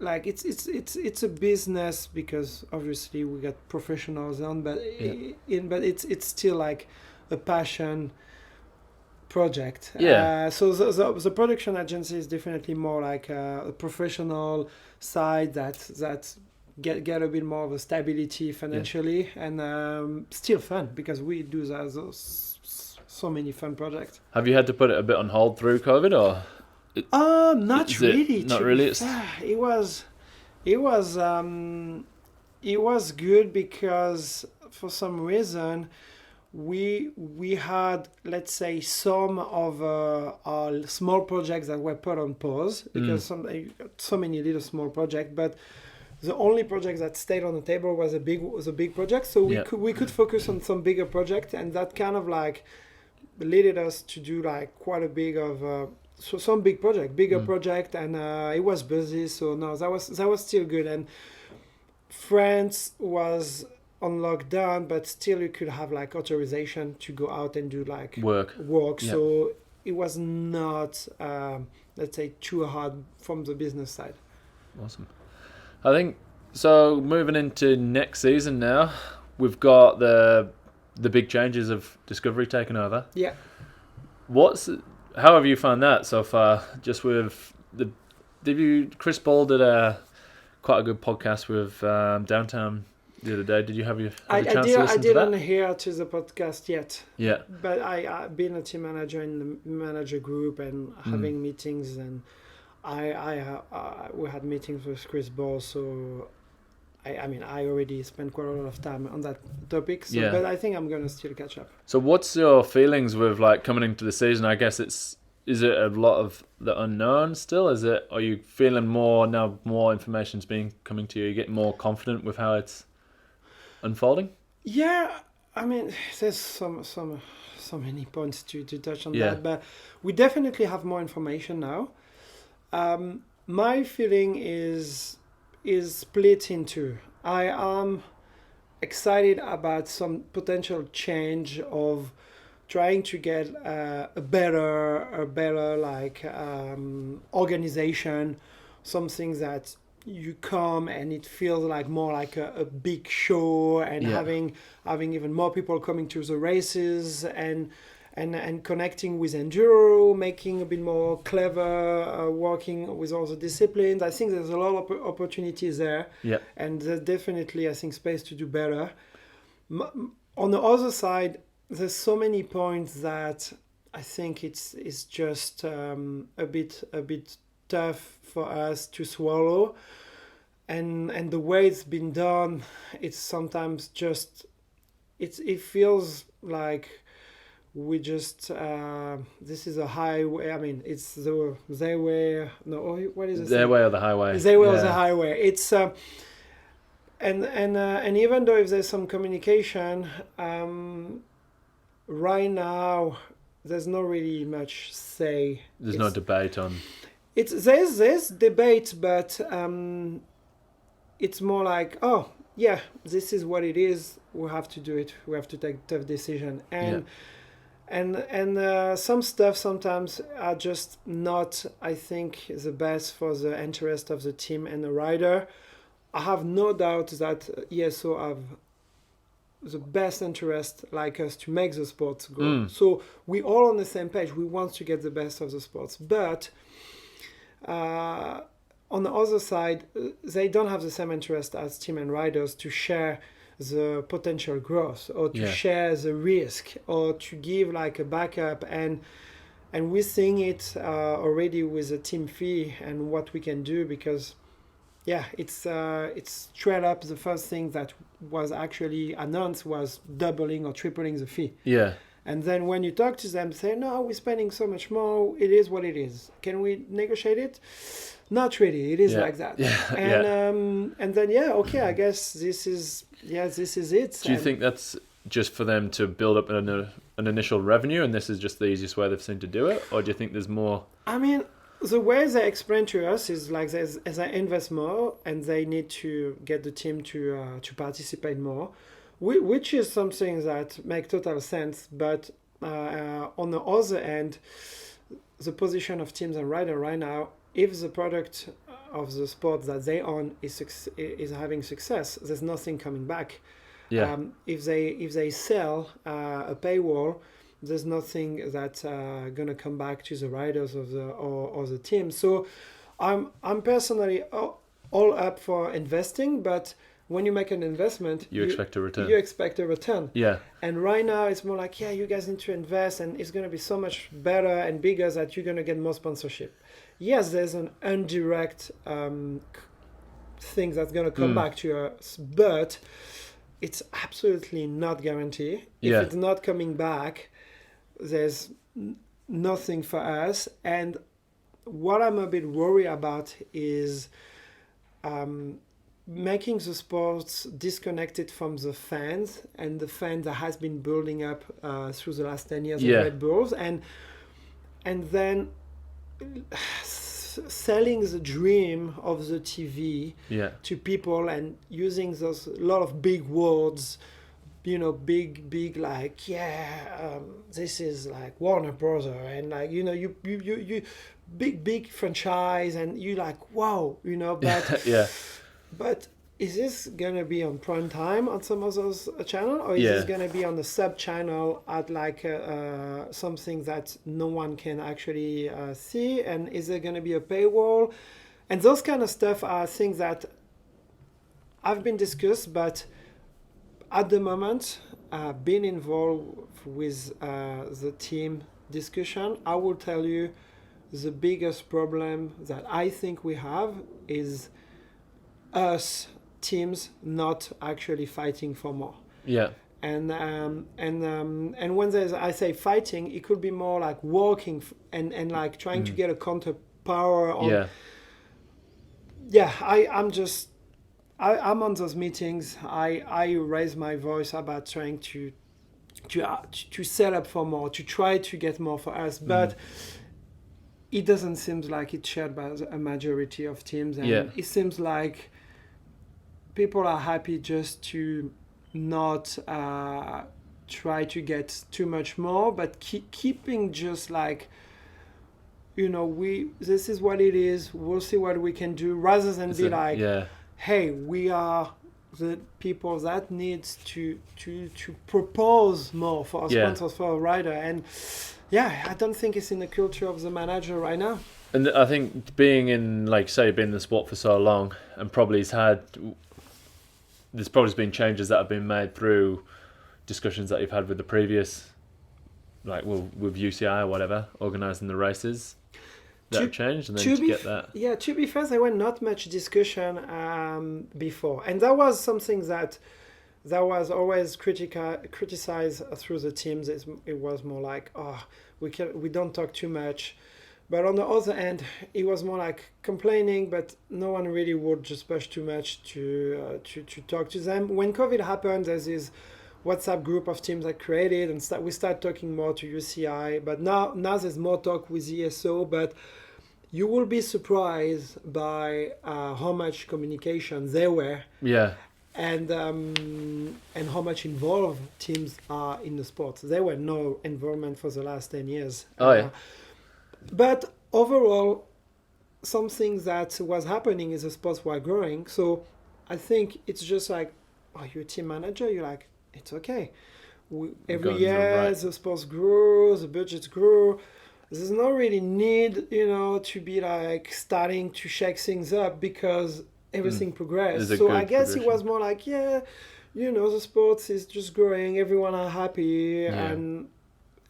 like it's a business because obviously we got professionals on, but but it's still like a passion project. So the production agency is definitely more like a professional side that get a bit more of a stability financially, and still fun because we do so many fun projects. Have you had to put it a bit on hold through COVID, or? Not really. Not really. It was good because for some reason we had, let's say, some of our small projects that were put on pause because so many little small projects, but the only project that stayed on the table was a big project. So we could focus on some bigger project, and that kind of like led us to do like quite a big of some bigger project, and it was busy. So no, that was still good. And France was on lockdown, but still you could have like authorization to go out and do like work. So it was not let's say too hard from the business side. Awesome. I think so. Moving into next season now, we've got the big changes of Discovery taking over. Yeah. How have you found that so far? Just with Chris Ball did quite a good podcast with Downtown the other day. Did you have a chance to listen to that? I didn't hear to the podcast yet. Yeah. But I've been a team manager in the manager group and having meetings, and we had meetings with Chris Ball, so I mean I already spent quite a lot of time on that topic. So, but I think I'm gonna still catch up. So what's your feelings with like coming into the season? I guess is it a lot of the unknown still? Are you feeling more information's coming to you? You get more confident with how it's unfolding? Yeah, I mean there's so many points to touch on that, but we definitely have more information now. My feeling is split in two. I am excited about some potential change of trying to get a better like organization, something that you come and it feels like more like a big show, and having even more people coming to the races and connecting with enduro, making a bit more clever, working with all the disciplines. I think there's a lot of opportunities there, and there's definitely, I think, space to do better. On the other side, there's so many points that I think it's just a bit tough for us to swallow, and the way it's been done, it's sometimes just it feels like we just this is a highway. I mean, it's their way. No, what is it? Their way or the highway. Their way or the highway. It's and even though if there's some communication, right now there's not really much say. There's no debate on. There's debate, but it's more like, oh yeah, this is what it is. We have to do it. We have to take tough decision, and some stuff sometimes are just not, I think, the best for the interest of the team and the rider. I have no doubt that ESO have the best interest, like us, to make the sports grow. So we all on the same page. We want to get the best of the sports, but on the other side, they don't have the same interest as team and riders to share the potential growth, or to share the risk, or to give like a backup, and we're seeing it already with the team fee and what we can do, because it's straight up the first thing that was actually announced was doubling or tripling the fee. And then when you talk to them, say, no, we're spending so much more, it is what it is. Can we negotiate it? Not really. It is like that. And then okay, I guess this is it. Do you think that's just for them to build up an initial revenue, and this is just the easiest way they've seen to do it, or do you think there's more? I mean, the way they explain to us is like as they invest more and they need to get the team to participate more. which is something that make total sense. But on the other end, the position of teams and rider right now, if the product of the sport that they own is having success, there's nothing coming back. Yeah. If they sell a paywall, there's nothing that's gonna come back to the riders of the or the team. So I'm personally all up for investing, but when you make an investment, you expect a return. You expect a return. Yeah. And right now it's more like, yeah, you guys need to invest, and it's gonna be so much better and bigger that you're gonna get more sponsorship. Yes, there's an indirect thing that's gonna come back to us, but it's absolutely not guaranteed. If it's not coming back, there's nothing for us. And what I'm a bit worried about is making the sports disconnected from the fans and the fans that has been building up through the last 10 years of Red Bulls, and then selling the dream of the TV to people and using those lot of big words, big like this is like Warner Brother, and like you big franchise, and you like wow, but but is this gonna be on prime time on some of those channel, or is this gonna be on the sub channel at like something that no one can actually see, and is there gonna be a paywall, and those kind of stuff are things that have been discussed, but at the moment, being involved with the team discussion, I will tell you the biggest problem that I think we have is us teams not actually fighting for more. Yeah. And when I say fighting, it could be more like working and like trying to get a counter power on. I'm on those meetings. I raise my voice about trying to set up for more, to try to get more for us, but it doesn't seem like it's shared by a majority of teams, and it seems like people are happy just to not try to get too much more, but keeping just like, this is what it is, we'll see what we can do, rather than hey, we are the people that needs to propose more for our sponsors, for our rider. And I don't think it's in the culture of the manager right now. And I think being in, like, say, been in the sport for so long, and there's probably been changes that have been made through discussions that you've had with the previous, like, with UCI or whatever, organising the races that have changed, and then to get that. Yeah, to be fair, there were not much discussion before, and that was something that was always criticized through the teams. It was more like, we don't talk too much. But on the other end, it was more like complaining, but no one really would just push too much to talk to them. When COVID happened, there's this WhatsApp group of teams that created, and we start talking more to UCI. But now there's more talk with ESO, but you will be surprised by how much communication there were. Yeah. And how much involved teams are in the sport. There were no involvement for the last 10 years. But overall, something that was happening is the sports were growing. So I think it's just like, you're a team manager, you're like, it's okay. Every year the sports grew, the budgets grew. There's no really need, to be like starting to shake things up because everything progressed. So I guess it was more like, the sports is just growing, everyone are happy, and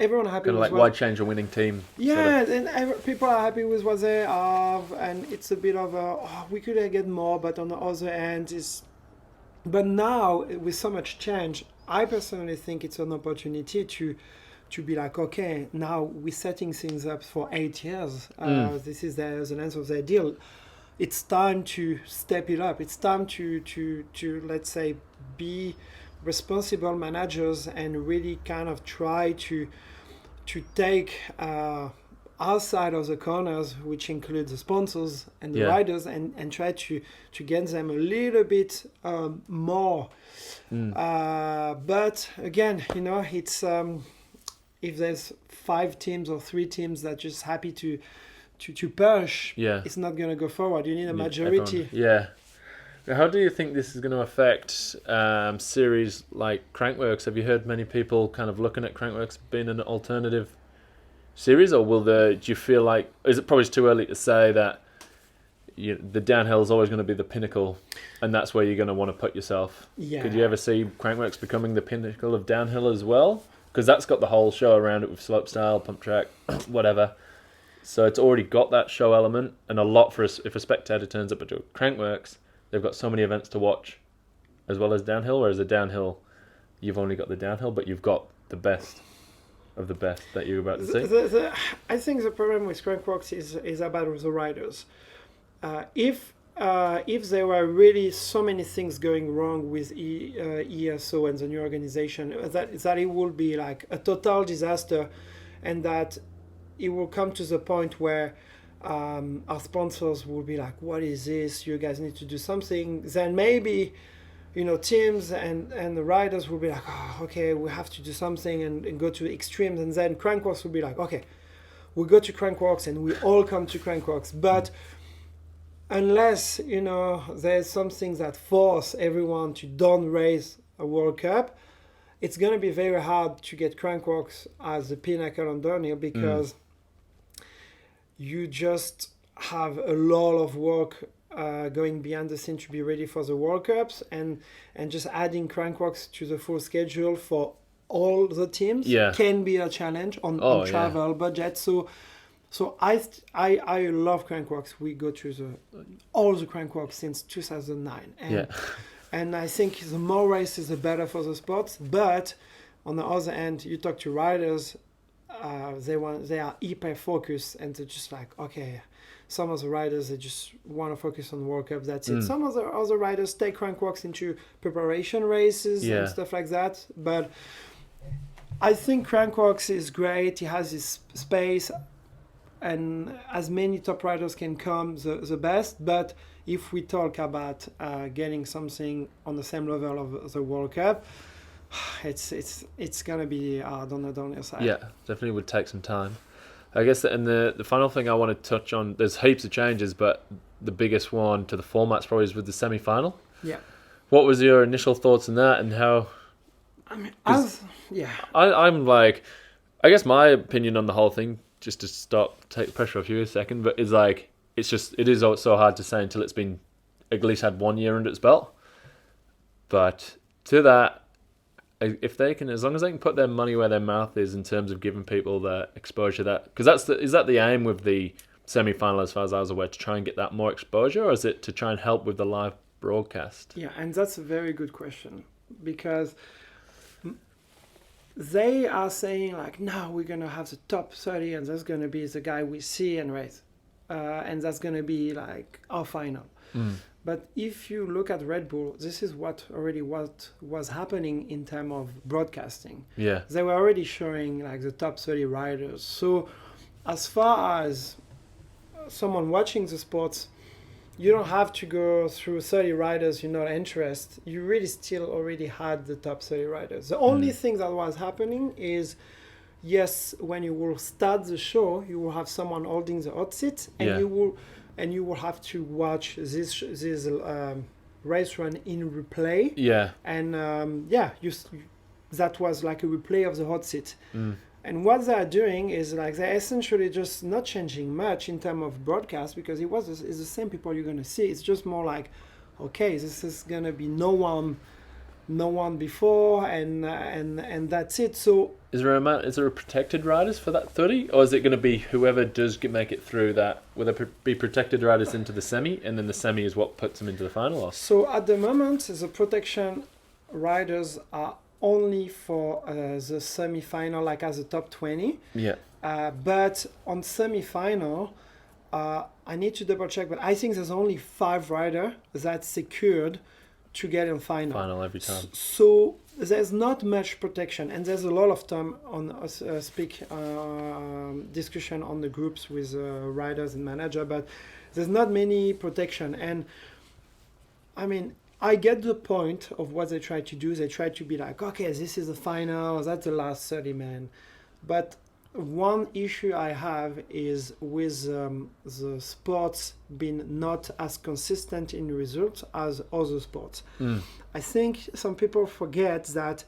everyone happy kind of with like why change a winning team? And people are happy with what they have, and it's a bit of we could get more, but on the other end but now with so much change, I personally think it's an opportunity to be like, okay, now we're setting things up for 8 years. This is the length of the deal. It's time to step it up. It's time to let's say be responsible managers and really kind of try to take outside of the corners, which include the sponsors and the riders, and try to get them a little bit more. But again, it's if there's 5 teams or 3 teams that just happy to push, it's not going to go forward. You need a majority. How do you think this is going to affect series like Crankworx? Have you heard many people kind of looking at Crankworx being an alternative series, or do you feel like, is it probably too early to say that the downhill is always going to be the pinnacle and that's where you're going to want to put yourself? Could you ever see Crankworx becoming the pinnacle of downhill as well? Because that's got the whole show around it with slopestyle, pump track, whatever. So it's already got that show element, and a lot for us. If a spectator turns up at Crankworx, they've got so many events to watch as well as downhill, whereas the downhill, you've only got the downhill, but you've got the best of the best that you're about to see. I think the problem with Crankworx is about the riders. If there were really so many things going wrong with ESO and the new organization, that it will be like a total disaster, and that it will come to the point where our sponsors will be like, what is this? You guys need to do something. Then maybe teams and the riders will be like, oh, okay, we have to do something and go to extremes. And then Crankworx will be like, okay, we go to Crankworx and we all come to Crankworx. But unless, there's something that force everyone to don't race a World Cup, it's going to be very hard to get Crankworx as the pinnacle on downhill, because you just have a lot of work going behind the scene to be ready for the World Cups, and just adding Crankworx to the full schedule for all the teams can be a challenge on travel budget. So I love Crankworx. We go to all the Crankworx since 2009, and I think the more races, the better for the sports. But on the other hand, you talk to riders, they are hyper focused, and they're just like, okay. Some of the riders, they just want to focus on World Cup. That's it. Some of the other riders take Crankworx into preparation races and stuff like that. But I think Crankworx is great. He has his space, and as many top riders can come, the best. But if we talk about getting something on the same level of the World Cup, it's gonna be hard on the downhill side. Yeah, definitely would take some time. I guess and the final thing I want to touch on, there's heaps of changes, but the biggest one to the formats probably is with the semi-final. Yeah. What was your initial thoughts on that, and how? I'm like, I guess my opinion on the whole thing, just to take the pressure off you a second, but is like, it is so hard to say until it's been at least had 1 year under its belt. But to that, if they can, as long as they can put their money where their mouth is in terms of giving people the exposure because is that the aim with the semi-final, as far as I was aware, to try and get that more exposure, or is it to try and help with the live broadcast? Yeah, and that's a very good question, because they are saying like, no, we're going to have the top 30 and that's going to be the guy we see and race. And that's going to be like our final. But if you look at Red Bull, this is what was happening in terms of broadcasting. Yeah. They were already showing like the top 30 riders. So as far as someone watching the sports, you don't have to go through 30 riders you're not interested. You really still already had the top 30 riders. The only thing that was happening is, yes, when you will start the show, you will have someone holding the hot seat, and you will have to watch this race run in replay. Yeah. And that was like a replay of the hot seat. And what they're doing is like they're essentially just not changing much in terms of broadcast, because it's the same people you're going to see. It's just more like, okay, this is going to be no one before, and that's it. So is there a protected riders for that 30, or is it going to be whoever does make it through that? Will there be protected riders into the semi, and then the semi is what puts them into the final? Or? So at the moment, the protection riders are only for the semi-final, like as a top 20. Yeah. But on semi-final, I need to double check, but I think there's only 5 riders that secured to get in final. Final every time. So there's not much protection, and there's a lot of time on discussion on the groups with riders and manager, but there's not many protection. And I mean, I get the point of what they try to do. They try to be like, okay, this is the final, that's the last 30 men. But one issue I have is with the sports being not as consistent in results as other sports. I think some people forget that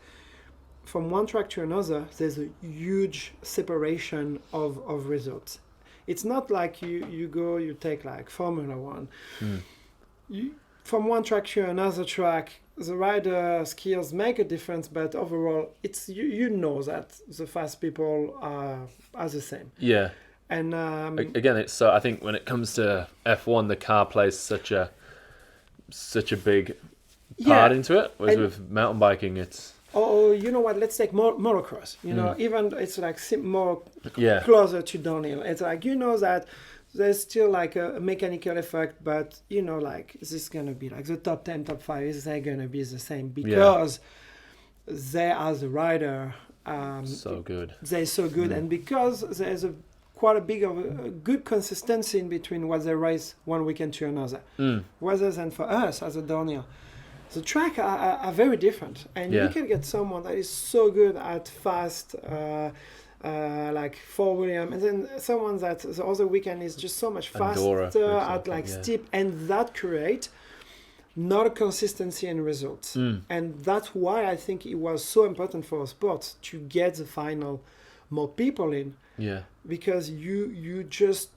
from one track to another, there's a huge separation of results. It's not like you take like Formula One. From one track to another track, the rider skills make a difference, but overall, it's you know that the fast people are the same. Yeah. And again, it's so I think when it comes to F1, the car plays such a big part into it. Whereas with mountain biking, it's you know what? Let's take motocross. You know, even it's like more closer to downhill. It's like that. There's still like a mechanical effect, but like this is gonna be like the top 10, top 5 they're gonna be the same because they as a rider so good. They're so good, and because there's quite a big of a good consistency in between what they race one weekend to another. Rather than for us as a downhill, the track are very different, and you can get someone that is so good at fast. Like Fort William, and then someone that the other weekend is just so much faster at like steep, and that create not a consistency in results. And that's why I think it was so important for sports to get the final more people in. Because you just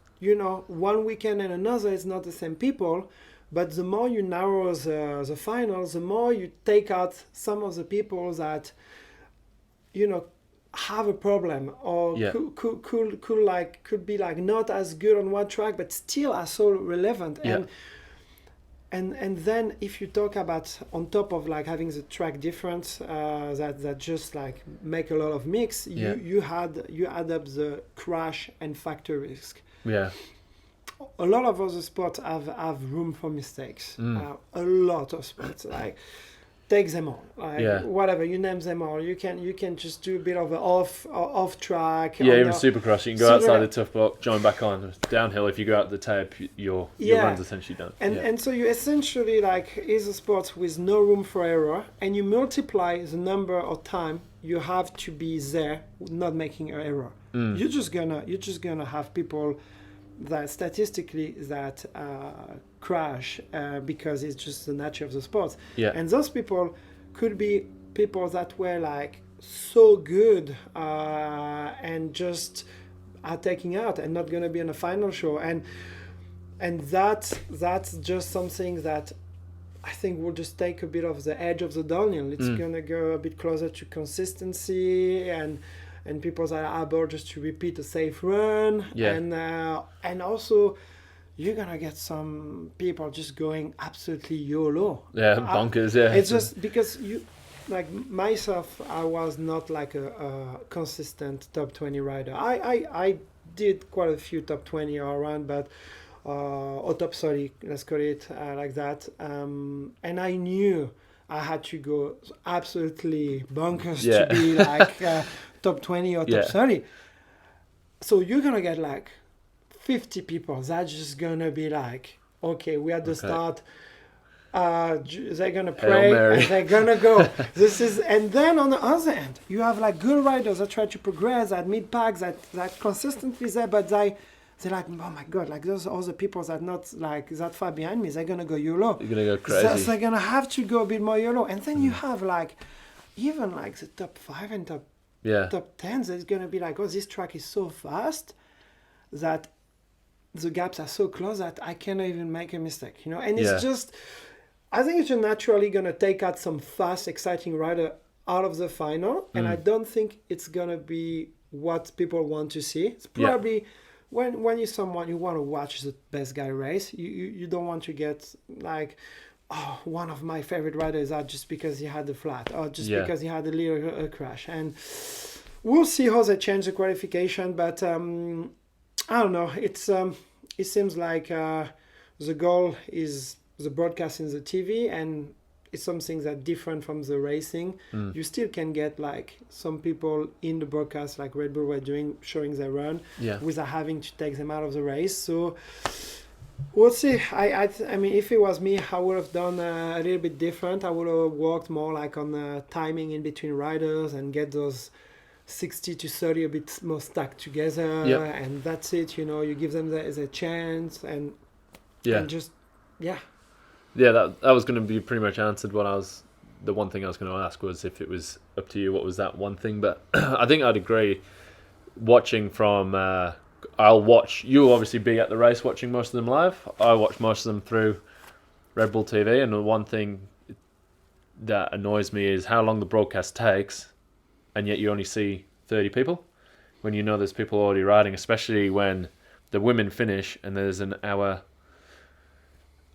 one weekend and another is not the same people, but the more you narrow the finals, the more you take out some of the people that have a problem or could be like not as good on one track but still are so relevant. And then if you talk about on top of like having the track difference that just like make a lot of mix, you add up the crash and factor risk. A lot of other sports have room for mistakes. A lot of sports like take them all, whatever you name them all. You can just do a bit of an off track. Even Supercross, you can go outside the tough block, join back on. Downhill, if you go out the tape, your run's essentially done. And so you essentially like is a sport with no room for error, and you multiply the number of time you have to be there, not making an error. You're just gonna have people that statistically that crash because it's just the nature of the sport. And those people could be people that were like so good and just are taking out and not going to be in a final show, and that's just something that I think will just take a bit of the edge of the downhill. It's going to go a bit closer to consistency and people that are able just to repeat a safe run. And also you're gonna get some people just going absolutely YOLO. Bonkers. It's just because you, like myself, I was not like a consistent top 20 rider. I did quite a few top 20 all around, but or top 30, let's call it like that. And I knew I had to go absolutely bonkers to be like top 20 or top 30. So you're going to get like 50 people. That's just going to be like, okay, we at the start. They're going to pray and they're going to go. And then on the other end, you have like good riders that try to progress, that mid packs, that consistently there, but they're like, oh my God, like those other people that not like that far behind me, they're going to go YOLO. You're going to go crazy. So they're going to have to go a bit more YOLO. And then you have like, even like the top 5 and top 10, there's going to be like, oh, this track is so fast that the gaps are so close that I cannot even make a mistake, And it's just, I think it's naturally going to take out some fast, exciting rider out of the final. And I don't think it's going to be what people want to see. It's probably... When you're someone you want to watch the best guy race, you don't want to get like, oh, one of my favorite riders out just because he had the flat or just because he had a little crash. And we'll see how they change the qualification, but I don't know. It seems like the goal is the broadcast in the TV, and it's something that's different from the racing. You still can get like some people in the broadcast, like Red Bull were doing, showing their run, without having to take them out of the race. So we'll see. I mean, if it was me, I would have done a little bit different. I would have worked more like on the timing in between riders and get those 60 to 30 a bit more stacked together, and that's it. You give them the chance and just that was going to be pretty much answered. The one thing I was going to ask was if it was up to you, what was that one thing? But I think I'd agree. Watching from, I'll watch. You'll obviously be at the race watching most of them live. I watch most of them through Red Bull TV, and the one thing that annoys me is how long the broadcast takes, and yet you only see 30 people when you know there's people already riding, especially when the women finish and there's an hour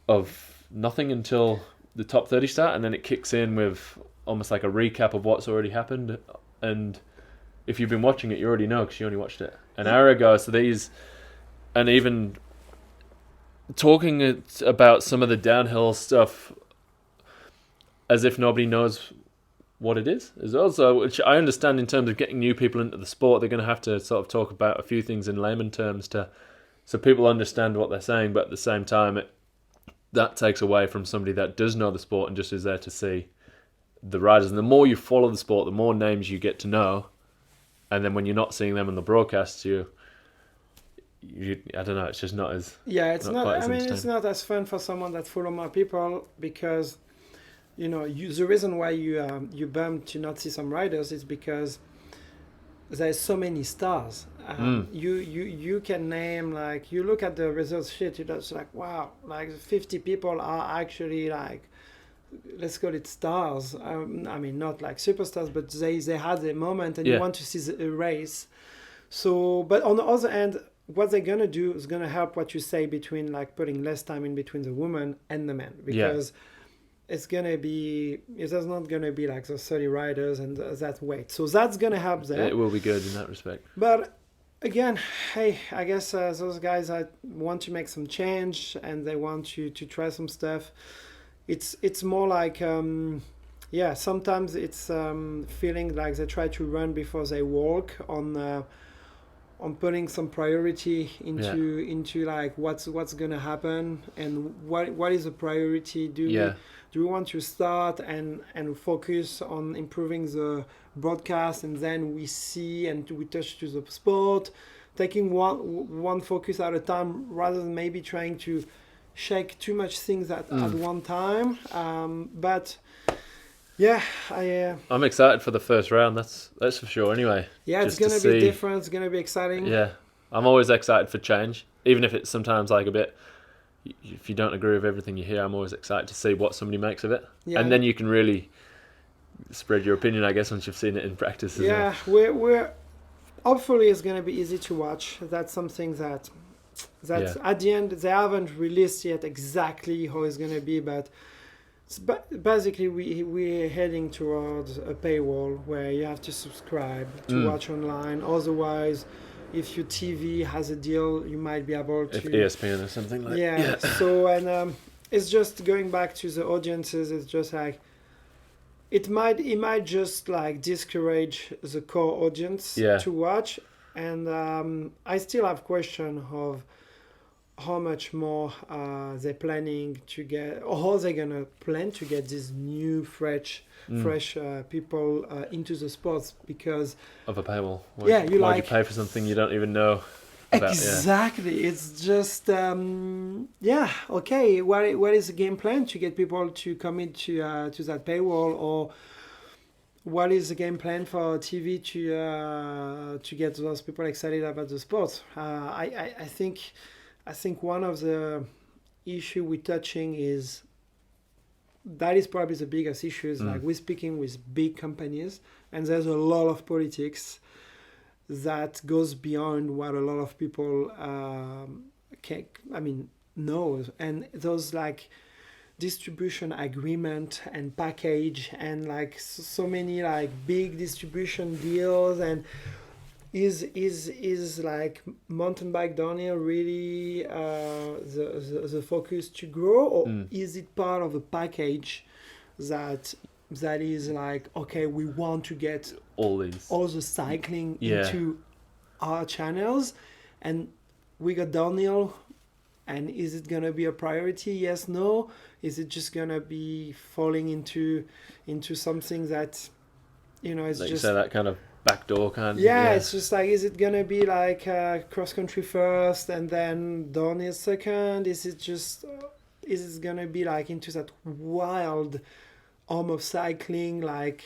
of nothing until the top 30 start, and then it kicks in with almost like a recap of what's already happened. And if you've been watching it, you already know because you only watched it an hour ago. So and even talking about some of the downhill stuff as if nobody knows what it is as well. So, which I understand in terms of getting new people into the sport, they're going to have to sort of talk about a few things in layman terms so people understand what they're saying. But at the same time, that takes away from somebody that does know the sport and just is there to see the riders. And the more you follow the sport, the more names you get to know. And then when you're not seeing them on the broadcasts, you I don't know, it's just not as it's not I mean, it's not as fun for someone that follow more people because the reason why you bump to not see some riders is because there's so many stars. You can name, like, you look at the results sheet, you're just like, wow, like 50 people are actually like, let's call it stars. I mean, not like superstars, but they had their moment, and you want to see the race. So, but on the other hand, what they're gonna do is gonna help what you say between like putting less time in between the woman and the man, because it's not gonna be like those 30 riders and that weight. So that's gonna help there. It will be good in that respect. But again, hey, I guess those guys want to make some change and they want to try some stuff. It's more like sometimes it's feeling like they try to run before they walk on putting some priority into like what's gonna happen and what is the priority. Do we want to start and focus on improving the broadcast, and then we see and we touch to the sport, taking one focus at a time rather than maybe trying to shake too much things at one time. But I'm excited for the first round. That's for sure. Anyway, it's gonna be different. It's gonna be exciting. Yeah, I'm always excited for change, even if it's sometimes like a bit. If you don't agree with everything you hear, I'm always excited to see what somebody makes of it, and then you can really spread your opinion, I guess, once you've seen it in practice. We're hopefully it's gonna be easy to watch. That's something that at the end they haven't released yet exactly how it's gonna be, but basically we're heading towards a paywall where you have to subscribe to watch online. Otherwise, if your TV has a deal, you might be able to... If ESPN or something like that. So, and it's just going back to the audiences, it's just like, it might just like discourage the core audience to watch. And I still have question of how much more they're planning to get, or how they're gonna plan to get these new fresh people into the sports because of a paywall. Why you pay for something you don't even know about? Exactly. It's just okay. What is the game plan to get people to come into to that paywall, or what is the game plan for TV to get those people excited about the sports? I think one of the issue we're touching is that is probably the biggest issue. Is like we're speaking with big companies, and there's a lot of politics that goes beyond what a lot of people know. And those like distribution agreement and package and like so many like big distribution deals, and is like mountain bike downhill really the focus to grow, or is it part of a package that is like, okay, we want to get all the cycling into our channels, and we got downhill. And is it gonna be a priority? Yes, no. Is it just gonna be falling into something that, it's like just you say, that kind of backdoor kind. Yeah, it's just like, is it gonna be like cross country first and then downhill second? Is it gonna be like into that wild arm of cycling, like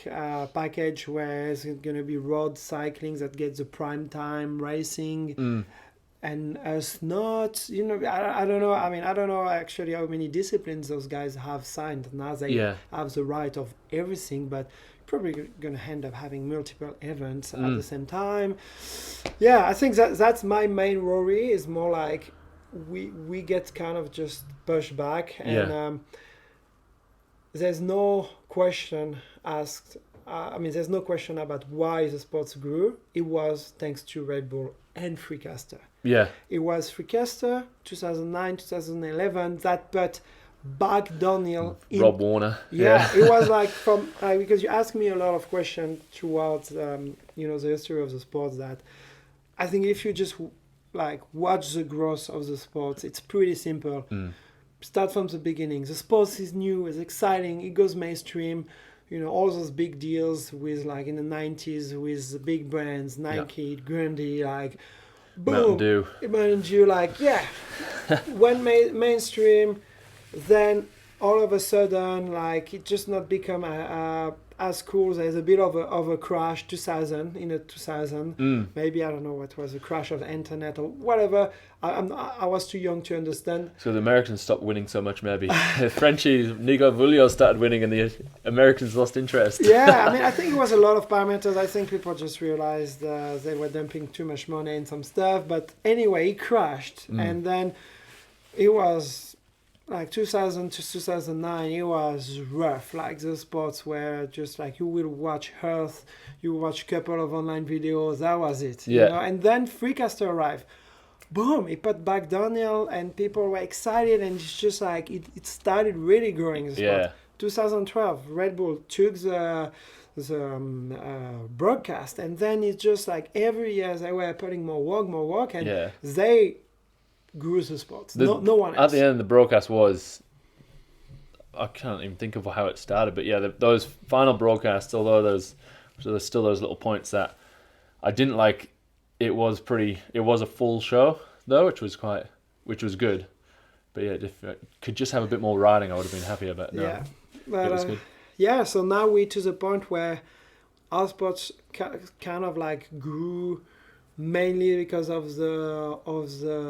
package where it's gonna be road cycling that gets the prime time racing, and us not? I don't know. I mean, I don't know actually how many disciplines those guys have signed. Now they have the right of everything, but probably going to end up having multiple events at the same time. Yeah, I think that's my main worry, is more like we get kind of just pushed back, and there's no question asked. There's no question about why the sports grew. It was thanks to Red Bull and Freecaster. Yeah. It was Freecaster, 2009, 2011, that put back downhill. Rob Warner. Yeah, it was like because you asked me a lot of questions throughout, the history of the sport, that I think if you just like watch the growth of the sport, it's pretty simple. Start from the beginning. The sport is new, it's exciting, it goes mainstream. All those big deals with, like, in the 90s with the big brands, Nike, Grundy, like, boom, Mountain Dew, like, went mainstream. Then all of a sudden, like, it just not become as cool. There's a bit of a crash, 2000, maybe, I don't know what was the crash of the internet or whatever. I was too young to understand. So the Americans stopped winning so much, maybe. Frenchies, Nico Vulio started winning and the Americans lost interest. Yeah, I think it was a lot of parameters. I think people just realized they were dumping too much money in some stuff. But anyway, it crashed. And then it was like 2000 to 2009, it was rough. Like, the sports were just like, you will watch Earth, you watch a couple of online videos, that was it. And then Freecaster arrived. Boom, it put back downhill and people were excited, and it's just like, it started really growing, the sport. 2012, Red Bull took the broadcast, and then it's just like every year they were putting more work, and they grew the sport. No one else. At the end, the broadcast was, I can't even think of how it started, but those final broadcasts, although there's still those little points that I didn't like. It was a full show though, which was good. But if I could just have a bit more riding, I would have been happier. But no, but it was good. So now we're to the point where our sports kind of like grew mainly because of the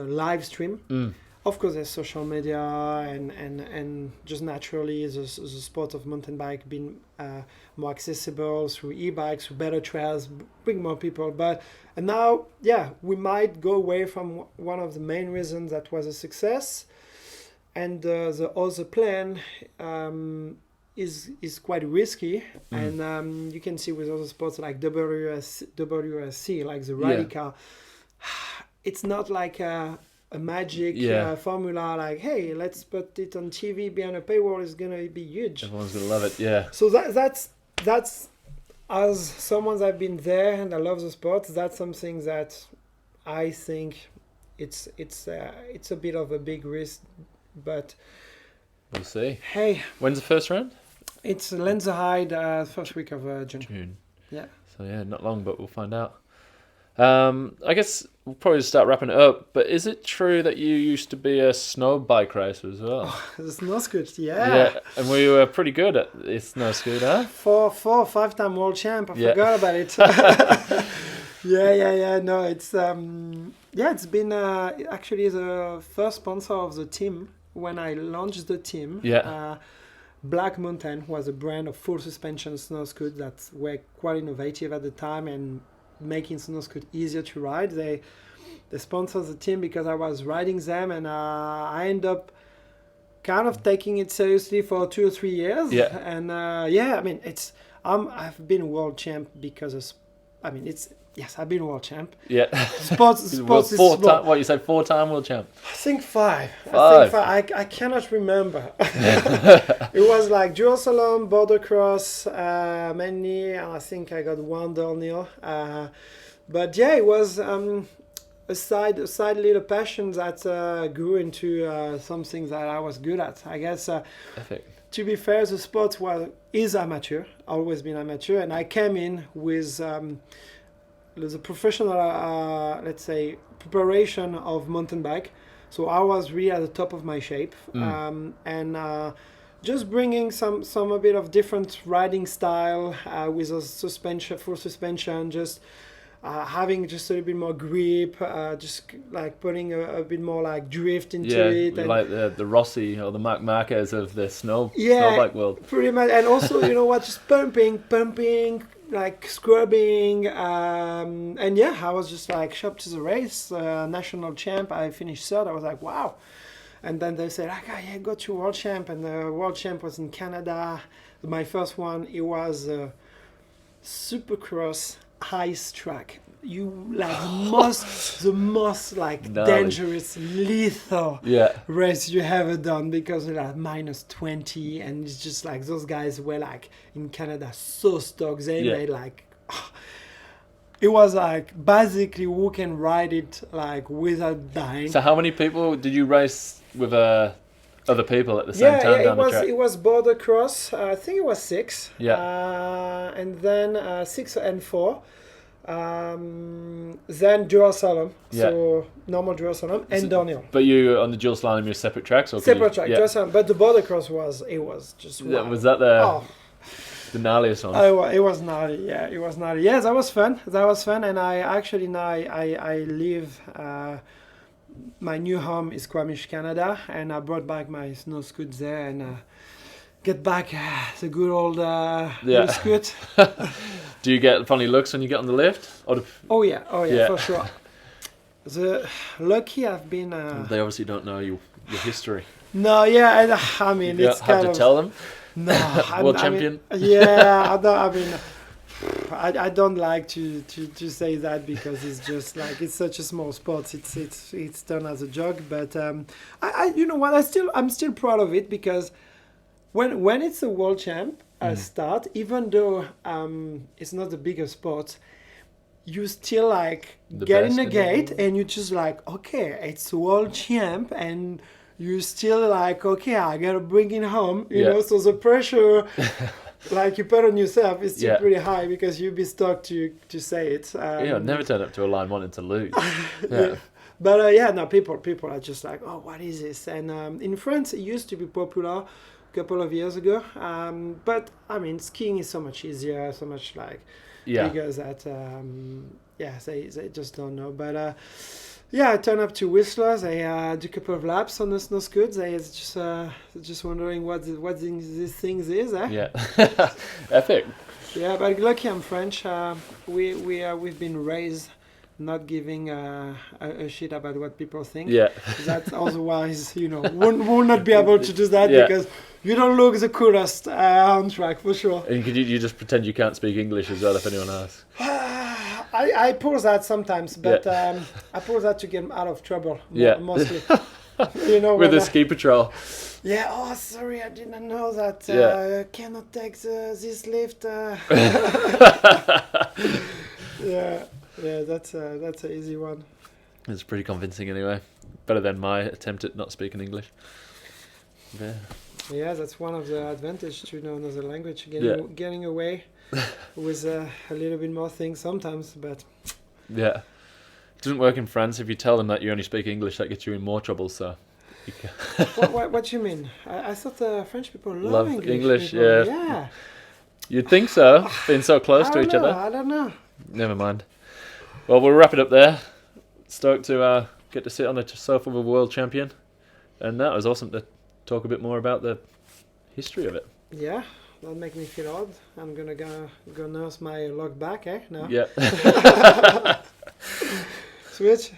live stream. Of course, there's social media and just naturally the sport of mountain bike being more accessible through e-bikes, through better trails, bring more people. And now, we might go away from one of the main reasons that was a success, and the other plan is quite risky. And you can see with other sports like WRC, like the rally car, it's not like a magic formula, like, hey, let's put it on TV behind a paywall, is gonna be huge, everyone's gonna love it. So that's as someone that's been there and I love the sport, that's something that I think it's a bit of a big risk, but we'll see. Hey, when's the first round? It's Lenzerheide, first week of June. So not long, but we'll find out. I guess we'll probably start wrapping it up, but is it true that you used to be a snow bike racer as well? The snow scoot, and we were pretty good at the snow scoot, huh? 4 or 5-time world champ, I forgot about it. No, it's it's been actually the first sponsor of the team when I launched the team. Black Mountain was a brand of full suspension snow scoot that were quite innovative at the time and making snow scoot easier to ride. They sponsored the team because I was riding them, and I ended up kind of taking it seriously for 2 or 3 years. And I've been world champ because it's Yes, I've been world champ. Yeah. Sports is sport. What you say? 4-time world champ. I think five. Five. I cannot remember. It was like dual slalom, border cross, mainly, and I think I got one downhill. But yeah, it was a side little passion that grew into something that I was good at. I guess. Perfect. To be fair, the sport is amateur, always been amateur, and I came in with the professional, let's say, preparation of mountain bike. So I was really at the top of my shape, and just bringing some a bit of different riding style with a full suspension, just having just a little bit more grip, just like putting a bit more like drift into it. And like the Rossi or the Marc Marquez of the snow bike world. Pretty much. And also, you know what, just pumping, like scrubbing, and yeah, I was just like shot to the race, national champ. I finished third. I was like, wow. And then they said, like, yeah, go to world champ, and the world champ was in Canada. My first one, it was Supercross ice track. You like the most like dangerous, lethal race you ever done, because it's like -20, and it's just like those guys were like in Canada so stoked. They made like it was like basically who can ride it like without dying. So how many people did you race with other people at the same time down the track? It was border cross. I think it was 6. Yeah. And then 6 and 4. Then dual slalom, so normal dual slalom and downhill. But you on the dual slalom, you're separate tracks, or separate track, dual slalom. But the border cross was just wow. Was that the gnarliest one? It was gnarly. Yeah, it was gnarly. Yeah, that was fun. And I actually now I live. My new home is Squamish, Canada, and I brought back my snow scoot there and. Get back the good old scoot. Do you get funny looks when you get on the lift? Oh yeah, for sure. The lucky I've been. They obviously don't know your history. No, yeah, I mean it's have to tell them. No, world champion. I don't like to say that, because it's just like it's such a small sport. It's done as a joke, but I you know what, I'm still proud of it, because. When it's a world champ start, even though it's not the biggest sport, you still like get in the gate and you just like, okay, it's world champ, and you still like, okay, I gotta bring it home, you know. So the pressure, like you put on yourself, is still pretty high, because you'd be stuck to say it. I'd never turn up to a line wanting to lose. But people are just like, oh, what is this? And in France, it used to be popular. Couple of years ago, but I mean, skiing is so much easier, so much like bigger that they just don't know. But I turned up to Whistler. They do a couple of laps on the snow scoots. They just wondering what these things is. Yeah, epic. Yeah, but lucky I'm French. We've been raised not giving a shit about what people think. Yeah. That otherwise, will not be able to do that, because you don't look the coolest on track, for sure. And you just pretend you can't speak English as well if anyone asks? I pull that sometimes, but I pull that to get out of trouble, mostly. With the ski patrol. Yeah, oh, sorry, I didn't know that. Cannot take this lift. Yeah, that's an easy one. It's pretty convincing anyway. Better than my attempt at not speaking English. Yeah, that's one of the advantages to know another language. Getting away with a little bit more things sometimes, but... Yeah. It doesn't work in France. If you tell them that you only speak English, that gets you in more trouble, so... What do you mean? I thought French people love English. Yeah. You'd think so, being so close to each other. I don't know. Never mind. Well, we'll wrap it up there. Stoked to get to sit on the sofa with a world champion. And that was awesome to talk a bit more about the history of it. Yeah, that'll make me feel odd. I'm going to go nurse my lock back, now. Yeah. Switch.